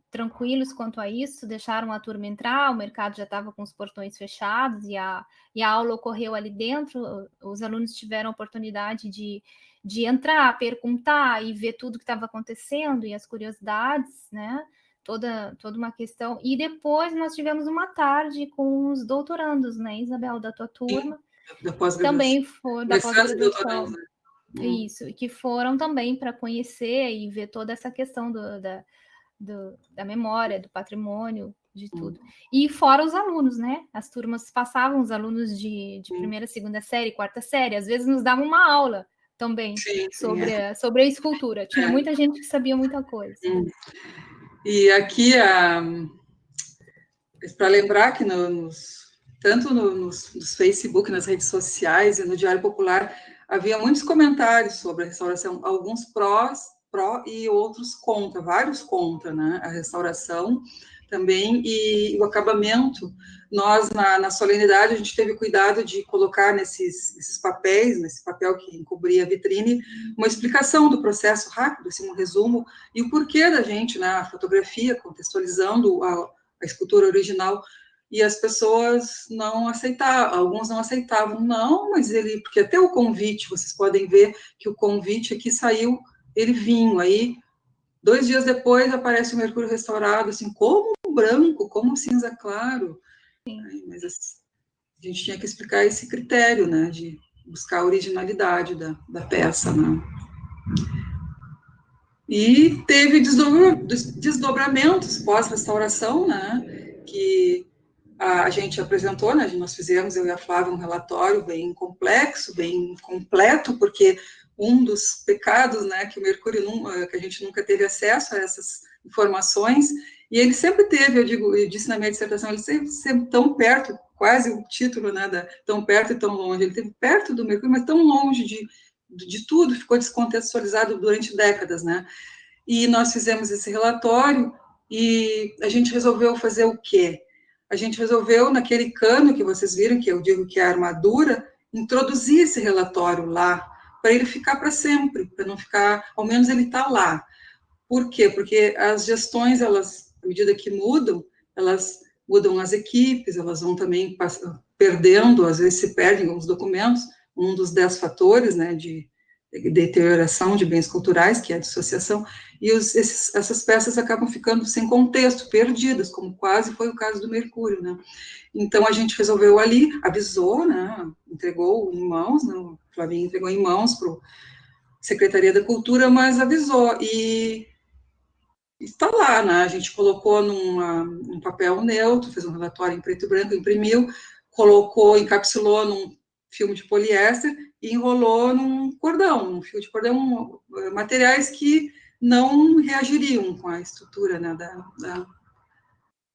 tranquilos quanto a isso, deixaram a turma entrar, o mercado já estava com os portões fechados e a aula ocorreu ali dentro, os alunos tiveram a oportunidade de entrar, perguntar e ver tudo que estava acontecendo e as curiosidades, né? Toda uma questão. E depois nós tivemos uma tarde com os doutorandos, né, Isabel, da tua turma. Também foi da pós-graduação. Isso, que foram também para conhecer e ver toda essa questão da memória, do patrimônio, de tudo. E fora os alunos, né? As turmas passavam, os alunos de primeira, segunda série, quarta série, às vezes nos davam uma aula também sobre a escultura. Tinha muita gente que sabia muita coisa. E aqui, para lembrar que tanto nos Facebook, nas redes sociais e no Diário Popular, havia muitos comentários sobre a restauração, alguns pró e outros contra, vários contra, né, a restauração também, e o acabamento. Nós, na solenidade, a gente teve cuidado de colocar nesses papéis, nesse papel que encobria a vitrine, uma explicação do processo rápido, assim, um resumo, e o porquê da gente, né, a fotografia, contextualizando a escultura original, e as pessoas não aceitavam, alguns não aceitavam, não, mas porque até o convite, vocês podem ver que o convite aqui saiu, ele vinho, aí 2 dias depois aparece o Mercúrio restaurado, assim, como branco, como cinza claro. Mas assim, a gente tinha que explicar esse critério, né, de buscar a originalidade da peça, né. E teve desdobramentos pós-restauração, né, que a gente apresentou, né, nós fizemos, eu e a Flávia, um relatório bem complexo, bem completo, porque um dos pecados, né, que o Mercúrio, que a gente nunca teve acesso a essas informações, e ele sempre teve, eu disse na minha dissertação, ele sempre tão perto, quase o título, né, tão perto e tão longe, ele esteve perto do Mercúrio, mas tão longe de tudo, ficou descontextualizado durante décadas, né, e nós fizemos esse relatório, e a gente resolveu fazer o quê? A gente resolveu, naquele cano que vocês viram, que eu digo que é a armadura, introduzir esse relatório lá, para ele ficar para sempre, para não ficar, ao menos ele está lá. Por quê? Porque as gestões, elas, à medida que mudam, elas mudam as equipes, elas vão também perdendo, às vezes se perdem alguns documentos, um dos 10 fatores, né, de deterioração de bens culturais, que é a dissociação, e essas peças acabam ficando sem contexto, perdidas, como quase foi o caso do Mercúrio, né? Então, a gente resolveu ali, avisou, né, entregou em mãos, né, o Flavinho entregou em mãos para a Secretaria da Cultura, mas avisou, e está lá, né, a gente colocou num papel neutro, fez um relatório em preto e branco, imprimiu, colocou, encapsulou num filme de poliéster e enrolou num cordão, um fio de cordão, materiais que não reagiriam com a estrutura, né,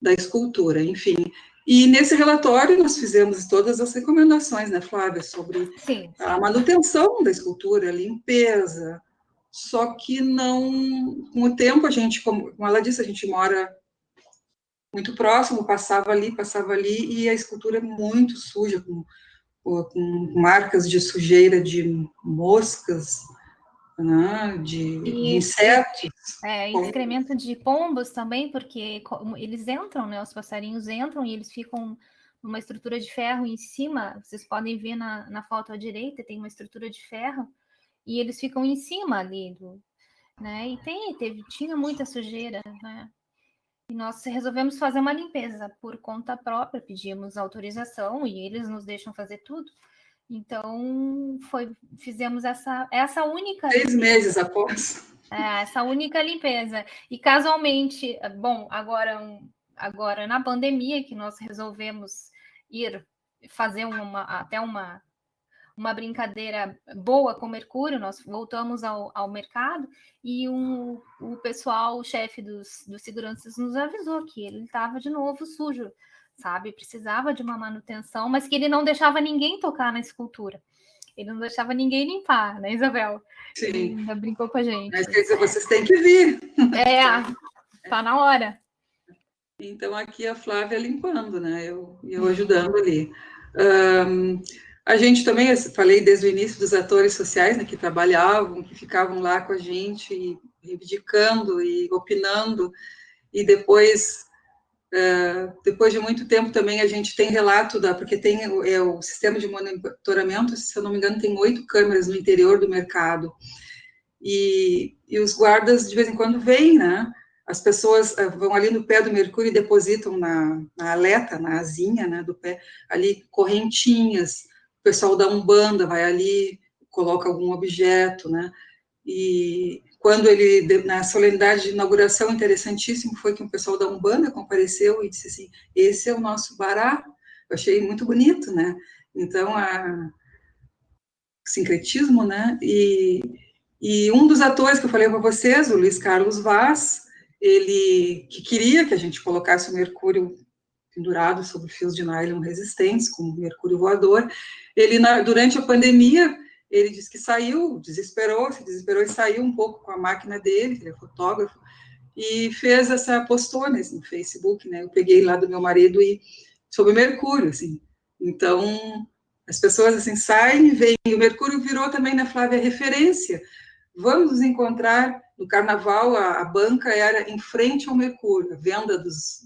da escultura, enfim. E nesse relatório nós fizemos todas as recomendações, né, Flávia, sobre a manutenção da escultura, a limpeza, só que não, com o tempo a gente, como ela disse, a gente mora muito próximo, passava ali, e a escultura é muito suja, com marcas de sujeira de moscas, né, de insetos. Excremento de pombos também, porque eles entram, né, os passarinhos entram e eles ficam numa estrutura de ferro em cima, vocês podem ver na foto à direita, tem uma estrutura de ferro, e eles ficam em cima ali, né, e tinha muita sujeira, né, e nós resolvemos fazer uma limpeza por conta própria, pedimos autorização e eles nos deixam fazer tudo. Então, fizemos essa única... 6 meses após. Essa única limpeza. E casualmente, bom, agora na pandemia, que nós resolvemos ir fazer até uma brincadeira boa com Mercúrio, nós voltamos ao mercado e o pessoal, o chefe dos seguranças nos avisou que ele estava de novo sujo, sabe? Precisava de uma manutenção, mas que ele não deixava ninguém tocar na escultura. Ele não deixava ninguém limpar, né, Isabel? Sim. Ele ainda brincou com a gente. Mas quer dizer, vocês têm que vir. Tá na hora. Então, aqui a Flávia limpando, né? Eu ajudando ali. A gente também, falei desde o início dos atores sociais, né, que trabalhavam, que ficavam lá com a gente, reivindicando e opinando, e depois de muito tempo também a gente tem relato, porque tem o sistema de monitoramento, se eu não me engano, tem 8 câmeras no interior do mercado, e os guardas de vez em quando vêm, né? As pessoas vão ali no pé do Mercúrio e depositam na aleta, na asinha, né, do pé, ali correntinhas. O pessoal da Umbanda vai ali, coloca algum objeto, né, e quando ele, na solenidade de inauguração, interessantíssimo, foi que um pessoal da Umbanda compareceu e disse assim, esse é o nosso Bará. Eu achei muito bonito, né? Então, sincretismo, né? E um dos atores que eu falei para vocês, o Luiz Carlos Vaz, ele que queria que a gente colocasse o Mercúrio pendurado sobre fios de nylon resistentes, como o Mercúrio voador, ele, durante a pandemia, ele disse que saiu, se desesperou e saiu um pouco com a máquina dele, ele é fotógrafo, e fez postou no Facebook, né? Eu peguei lá do meu marido e sobre o Mercúrio, assim. Então, as pessoas assim saem e veem. E o Mercúrio virou também, na Flávia, referência. Vamos nos encontrar no Carnaval, a banca era em frente ao Mercúrio, a venda dos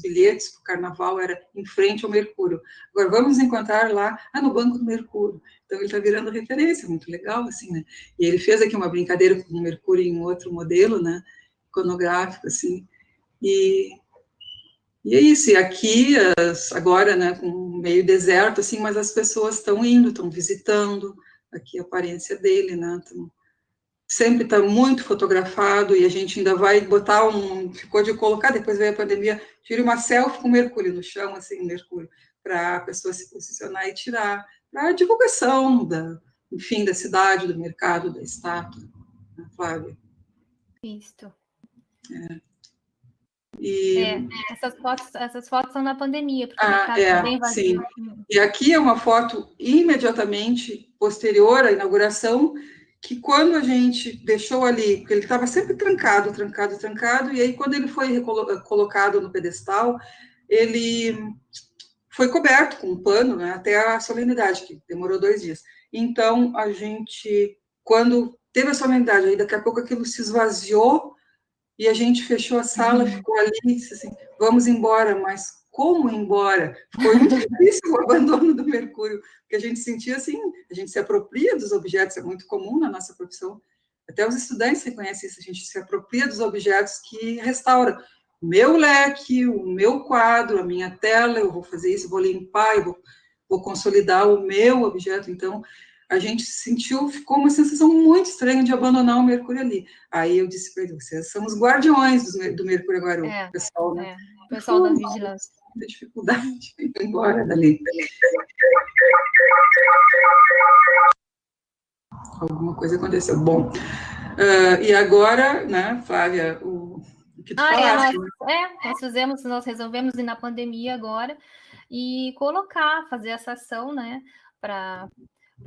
bilhetes para o Carnaval era em frente ao Mercúrio. Agora, vamos nos encontrar lá, no Banco do Mercúrio. Então, ele está virando referência, muito legal, assim, né? E ele fez aqui uma brincadeira com o Mercúrio em outro modelo, né? Iconográfico, assim. E é isso, e aqui, agora, né, com meio deserto, assim, mas as pessoas estão indo, estão visitando, aqui a aparência dele, né, sempre está muito fotografado, e a gente ainda vai botar ficou de colocar, depois veio a pandemia, tire uma selfie com Mercúrio no chão, assim, Mercúrio, para a pessoa se posicionar e tirar, para a divulgação, enfim, da cidade, do mercado, da estátua, né, Flávia? Isso. Essas fotos são na pandemia, porque o mercado está bem vazio. Sim. E aqui é uma foto imediatamente posterior à inauguração, que quando a gente deixou ali, porque ele estava sempre trancado, e aí quando ele foi colocado no pedestal, ele foi coberto com um pano, né, até a solenidade, que demorou 2 dias. Então, a gente, quando teve a solenidade, aí daqui a pouco aquilo se esvaziou, e a gente fechou a sala, ficou ali, disse assim, vamos embora, mas como ir embora? Foi muito difícil o abandono do Mercúrio, porque a gente sentia assim, a gente se apropria dos objetos, é muito comum na nossa profissão, até os estudantes reconhecem isso, a gente se apropria dos objetos que restaura. O meu leque, o meu quadro, a minha tela, eu vou fazer isso, vou limpar, eu vou consolidar o meu objeto, então a gente sentiu, ficou uma sensação muito estranha de abandonar o Mercúrio ali. Aí eu disse para ele, vocês são os guardiões do Mercúrio agora, o pessoal, né? O pessoal da vigilância. Muita dificuldade de ir embora dali. Alguma coisa aconteceu. Bom, e agora, né, Flávia, o que tu falaste? Nós resolvemos ir na pandemia agora e fazer essa ação, né, para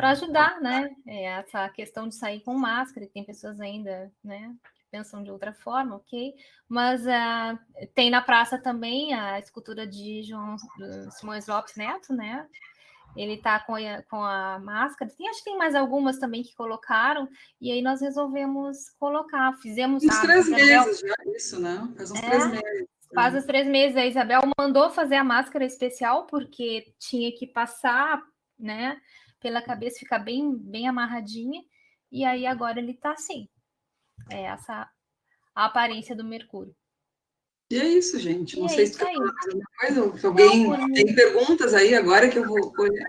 ajudar, né, essa questão de sair com máscara, tem pessoas ainda, né, que pensam de outra forma, ok, mas tem na praça também a escultura de João Simões Lopes Neto, né, ele tá com a máscara, acho que tem mais algumas também que colocaram, e aí nós resolvemos colocar, fizemos... Uns 3 meses já, isso, né? Faz uns 3 meses. Faz uns 3 meses, a Isabel mandou fazer a máscara especial, porque tinha que passar, né, pela cabeça, ficar bem, bem amarradinha, e aí agora ele tá assim. É essa a aparência do Mercúrio. E é isso, gente. Não sei se tu quer falar mais alguma coisa, se alguém tem perguntas aí agora que eu vou olhar.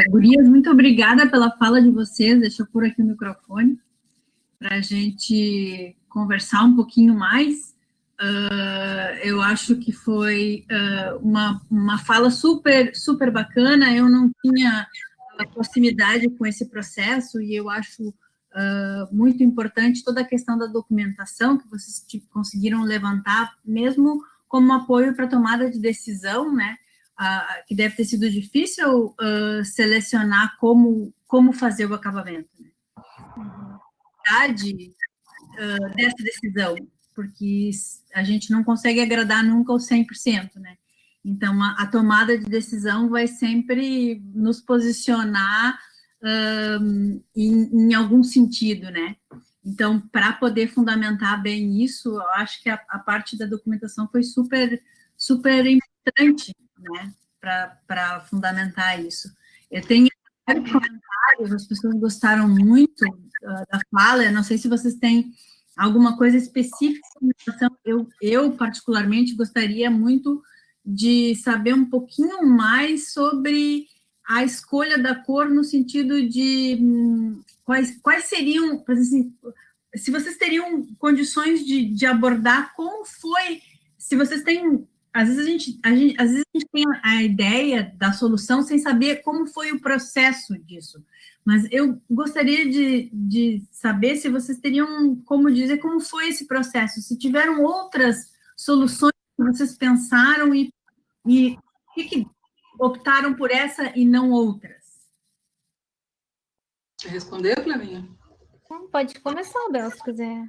Gurias, muito obrigada pela fala de vocês. Deixa eu pôr aqui o microfone para a gente conversar um pouquinho mais. Eu acho que foi uma fala super, super bacana. Eu não tinha proximidade com esse processo e eu acho muito importante toda a questão da documentação que vocês conseguiram levantar, mesmo como apoio para a tomada de decisão, né? Que deve ter sido difícil selecionar como fazer o acabamento. Né? Dessa decisão, porque a gente não consegue agradar nunca os 100%, né? Então, a tomada de decisão vai sempre nos posicionar em algum sentido, né? Então, para poder fundamentar bem isso, eu acho que a parte da documentação foi super, super importante, né? Para fundamentar isso. Eu tenho vários comentários, as pessoas gostaram muito da fala, eu não sei se vocês têm alguma coisa específica em relação, eu particularmente gostaria muito de saber um pouquinho mais sobre a escolha da cor no sentido de quais seriam, por exemplo, assim, se vocês teriam condições de abordar como foi, se vocês têm, às vezes às vezes a gente tem a ideia da solução sem saber como foi o processo disso, mas eu gostaria de saber se vocês teriam como dizer como foi esse processo, se tiveram outras soluções que vocês pensaram e por que optaram por essa e não outras? Quer responder, Flavinha? Pode começar, Bel, se quiser.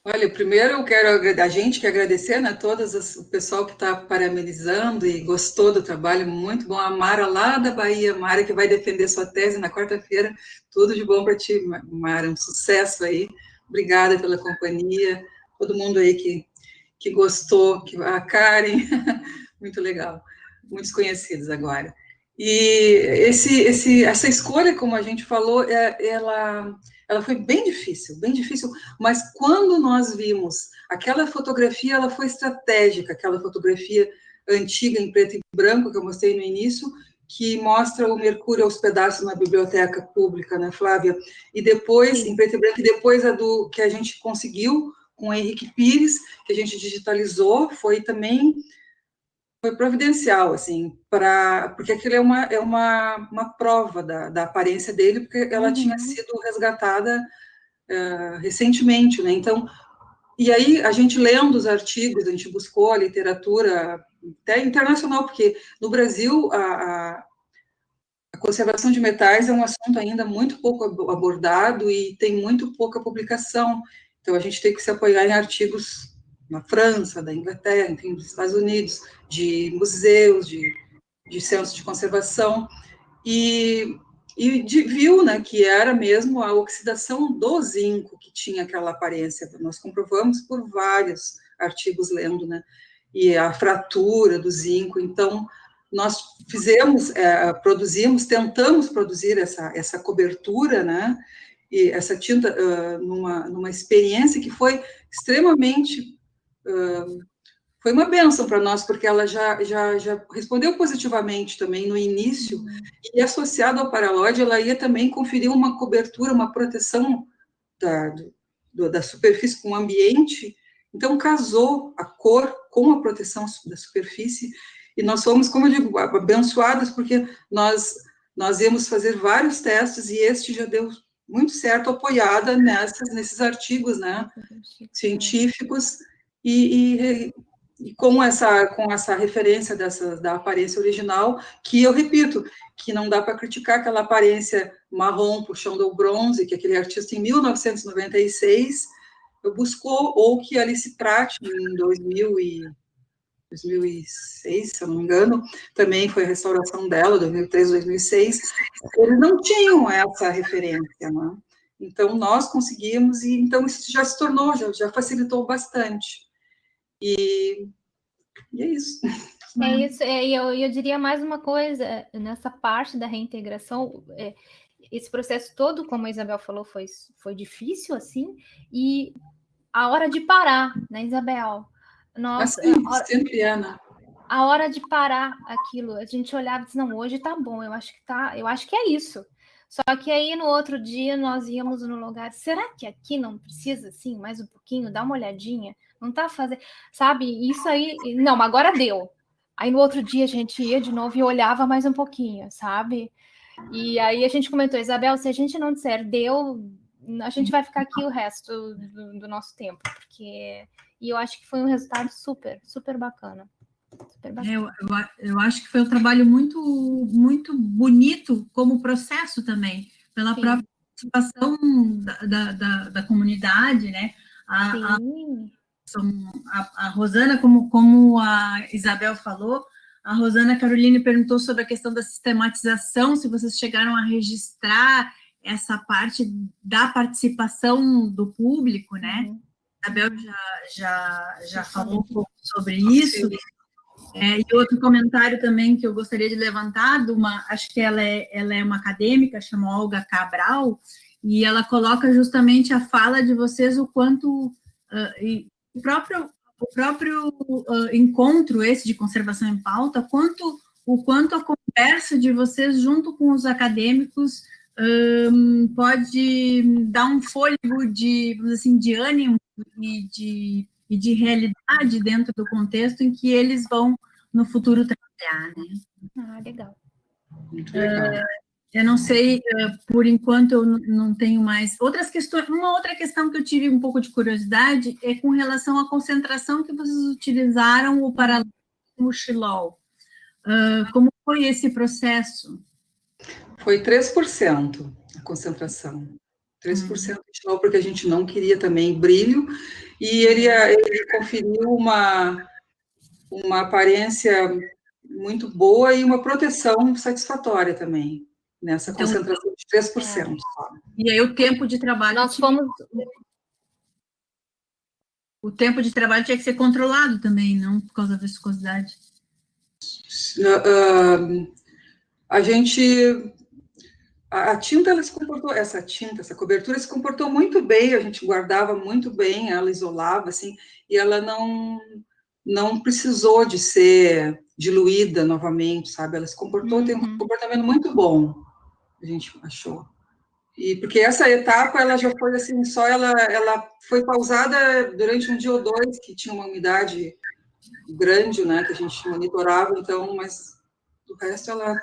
Olha, primeiro eu quero, a gente quer agradecer, né, o pessoal que está parabenizando e gostou do trabalho, muito bom. A Mara lá da Bahia, Mara que vai defender sua tese na quarta-feira, tudo de bom para ti, Mara, um sucesso aí. Obrigada pela companhia, todo mundo aí que gostou, a Karen, muito legal, muitos conhecidos agora. E essa escolha, como a gente falou, ela foi bem difícil, mas quando nós vimos aquela fotografia, ela foi estratégica, aquela fotografia antiga em preto e branco que eu mostrei no início, que mostra o Mercúrio aos pedaços na biblioteca pública, né, Flávia? E depois, em preto e branco, e depois a do que a gente conseguiu com o Henrique Pires, que a gente digitalizou, foi providencial, assim, porque aquilo é uma prova da aparência dele, porque ela tinha sido resgatada recentemente, né? Então, e aí a gente lendo os artigos, a gente buscou a literatura até internacional, porque no Brasil a conservação de metais é um assunto ainda muito pouco abordado e tem muito pouca publicação. Então a gente tem que se apoiar em artigos na França, da Inglaterra, enfim, dos Estados Unidos, de museus, de centros de conservação, e viu, né, que era mesmo a oxidação do zinco que tinha aquela aparência. Nós comprovamos por vários artigos lendo, né, e a fratura do zinco. Então, nós tentamos produzir essa cobertura, né, e essa tinta numa experiência que foi extremamente foi uma bênção para nós, porque ela já respondeu positivamente também no início, e associado ao Paralode, ela ia também conferir uma cobertura, uma proteção da superfície com o ambiente, então casou a cor com a proteção da superfície, e nós fomos, como eu digo, abençoadas, porque nós íamos fazer vários testes, e este já deu muito certo, apoiada nesses artigos, né, científicos, e com essa referência da aparência original, que eu repito, que não dá para criticar aquela aparência marrom puxando ao bronze, que aquele artista em 1996 buscou, ou que Alice Pratt em 2006, se eu não me engano, também foi a restauração dela, 2003, 2006, eles não tinham essa referência, né? Então, nós conseguimos, e então isso já se tornou, já facilitou bastante. E é isso. É isso, e eu diria mais uma coisa, nessa parte da reintegração, esse processo todo, como a Isabel falou, foi difícil, assim, e a hora de parar, né, Isabel? Nossa, assim, sempre é, né? A hora de parar aquilo, a gente olhava e disse, não, hoje tá bom, eu acho que é isso. Só que aí no outro dia nós íamos no lugar, será que aqui não precisa, assim, mais um pouquinho, dá uma olhadinha, não tá fazendo, sabe, isso aí, não, agora deu. Aí no outro dia a gente ia de novo e olhava mais um pouquinho, sabe? E aí a gente comentou, Isabel, se a gente não disser deu, a gente vai ficar aqui o resto do nosso tempo, porque... E eu acho que foi um resultado super, super bacana. Eu acho que foi um trabalho muito, muito bonito como processo também, pela própria participação da comunidade, né? A Rosana, como a Isabel falou, a Rosana Caroline perguntou sobre a questão da sistematização, se vocês chegaram a registrar essa parte da participação do público, né? A Isabel já falou um pouco sobre isso. E outro comentário também que eu gostaria de levantar, acho que ela é uma acadêmica, chama Olga Cabral, e ela coloca justamente a fala de vocês, o quanto o próprio encontro esse de conservação em pauta, o quanto a conversa de vocês junto com os acadêmicos pode dar um fôlego de, vamos dizer assim, de ânimo e de realidade dentro do contexto em que eles vão, no futuro, trabalhar, né? Ah, legal. Muito legal. Eu não sei, por enquanto eu não tenho mais outras questões. Uma outra questão que eu tive um pouco de curiosidade é com relação à concentração que vocês utilizaram o paralelo com o Xilol. Como foi esse processo? Foi 3% a concentração. 3% de Xilol, porque a gente não queria também brilho, e ele conferiu uma aparência muito boa e uma proteção satisfatória também, nessa Então, concentração de 3% só. E aí o tempo de trabalho... O tempo de trabalho tinha que ser controlado também, não por causa da viscosidade. A tinta, ela se comportou, essa cobertura se comportou muito bem, a gente guardava muito bem, ela isolava, assim, e ela não precisou de ser diluída novamente, sabe? Ela se comportou, tem um comportamento muito bom, a gente achou. E porque essa etapa, ela já foi assim, ela foi pausada durante um dia ou dois, que tinha uma umidade grande, né, que a gente monitorava, então, mas do resto ela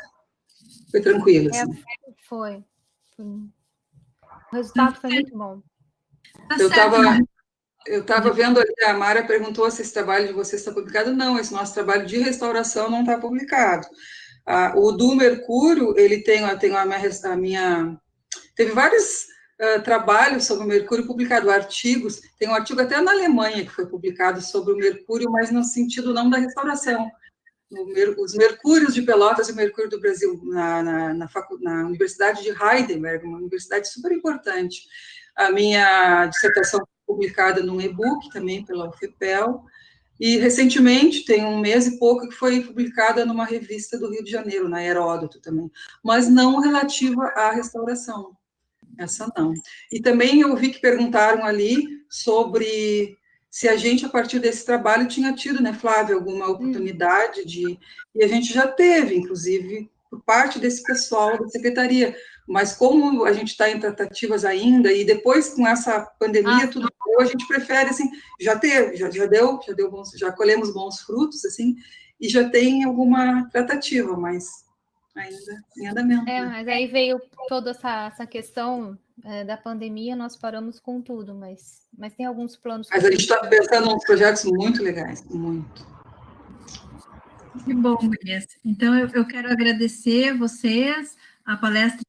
foi tranquila, assim. Foi. O resultado foi muito bom. Eu estava vendo ali, a Mara perguntou se esse trabalho de vocês está publicado. Não, esse nosso trabalho de restauração não está publicado. O do Mercúrio, ele tem a minha... Teve vários trabalhos sobre o Mercúrio publicados, artigos. Tem um artigo até na Alemanha que foi publicado sobre o Mercúrio, mas no sentido não da restauração. Os Mercúrios de Pelotas e o Mercúrio do Brasil, na Universidade de Heidelberg, uma universidade super importante. A minha dissertação foi publicada num e-book também pela UFPEL, e recentemente, tem um mês e pouco, que foi publicada numa revista do Rio de Janeiro, na Heródoto também, mas não relativa à restauração. Essa não. E também eu vi que perguntaram ali sobre se a gente, a partir desse trabalho, tinha tido, né, Flávia, alguma oportunidade de... E a gente já teve, inclusive, por parte desse pessoal da secretaria. Mas como a gente está em tratativas ainda, e depois com essa pandemia, tudo a gente prefere, assim, já deu bons, já colhemos bons frutos, assim, e já tem alguma tratativa, mas ainda em andamento. Mas aí veio toda essa questão da pandemia, nós paramos com tudo, mas tem alguns planos. Mas a gente está pensando em uns projetos muito legais, muito. Que bom, Gurias. Então, eu quero agradecer vocês, a palestra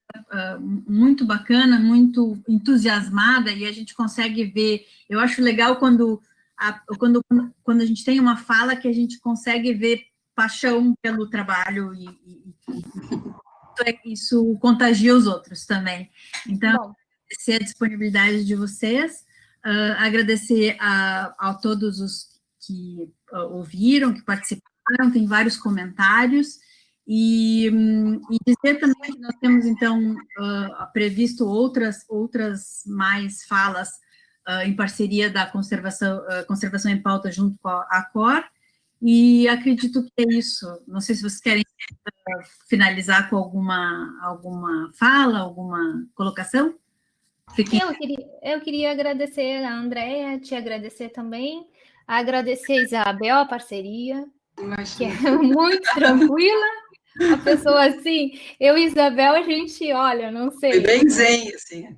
muito bacana, muito entusiasmada, e a gente consegue ver, eu acho legal quando a gente tem uma fala que a gente consegue ver paixão pelo trabalho, e isso contagia os outros também. Então, agradecer a disponibilidade de vocês, agradecer a todos os que ouviram, que participaram, tem vários comentários, e dizer também que nós temos, então, previsto outras mais falas em parceria da Conservação em Pauta junto com a ACOR, e acredito que é isso. Não sei se vocês querem finalizar com alguma fala, alguma colocação? Eu queria agradecer a Andréia, te agradecer também, agradecer a Isabel, a parceria, que é muito tranquila, a pessoa assim, eu e Isabel, a gente, olha, não sei. Foi bem zen, assim.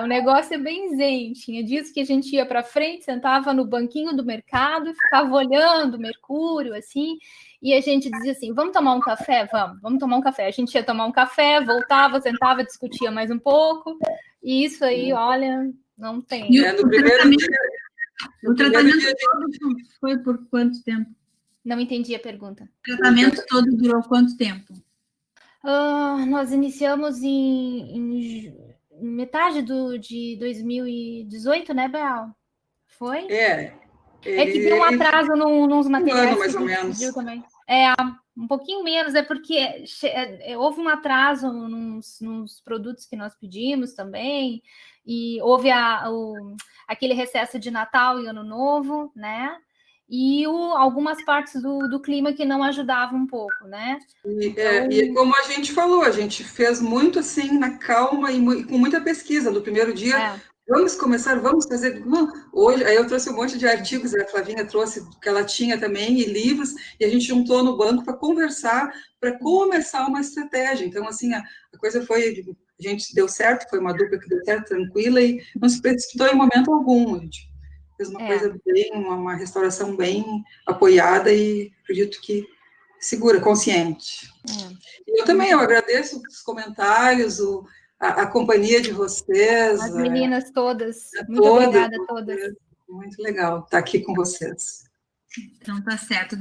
O negócio é bem zen, tinha dias que a gente ia para frente, sentava no banquinho do mercado e ficava olhando o Mercúrio, assim, e a gente dizia assim, vamos tomar um café? Vamos tomar um café. A gente ia tomar um café, voltava, sentava, discutia mais um pouco, e isso aí, olha, não tem. No primeiro dia... O tratamento todo foi por quanto tempo? Não entendi a pergunta. O tratamento todo durou quanto tempo? Nós iniciamos em metade de 2018, né, Bel? Foi? É que deu um atraso nos materiais. Um ano, mais ou menos. Também. Um pouquinho menos, é porque houve um atraso nos produtos que nós pedimos também, e houve aquele recesso de Natal e Ano Novo, né? e algumas partes do clima que não ajudavam um pouco, né? E como a gente falou, a gente fez muito assim, na calma e com muita pesquisa. No primeiro dia, vamos começar, vamos fazer. Hoje, aí eu trouxe um monte de artigos, a Flavinha trouxe que ela tinha também, e livros, e a gente juntou no banco para conversar, para começar uma estratégia. Então, assim, a coisa foi. A gente deu certo, foi uma dupla que deu certo, tranquila, e não se precipitou em momento algum. A gente fez uma coisa bem, uma restauração bem apoiada, e acredito que segura, consciente. Eu também, eu agradeço os comentários, a companhia de vocês. As meninas todas. Muito obrigada a todas. Muito legal estar aqui com vocês. Então, tá certo.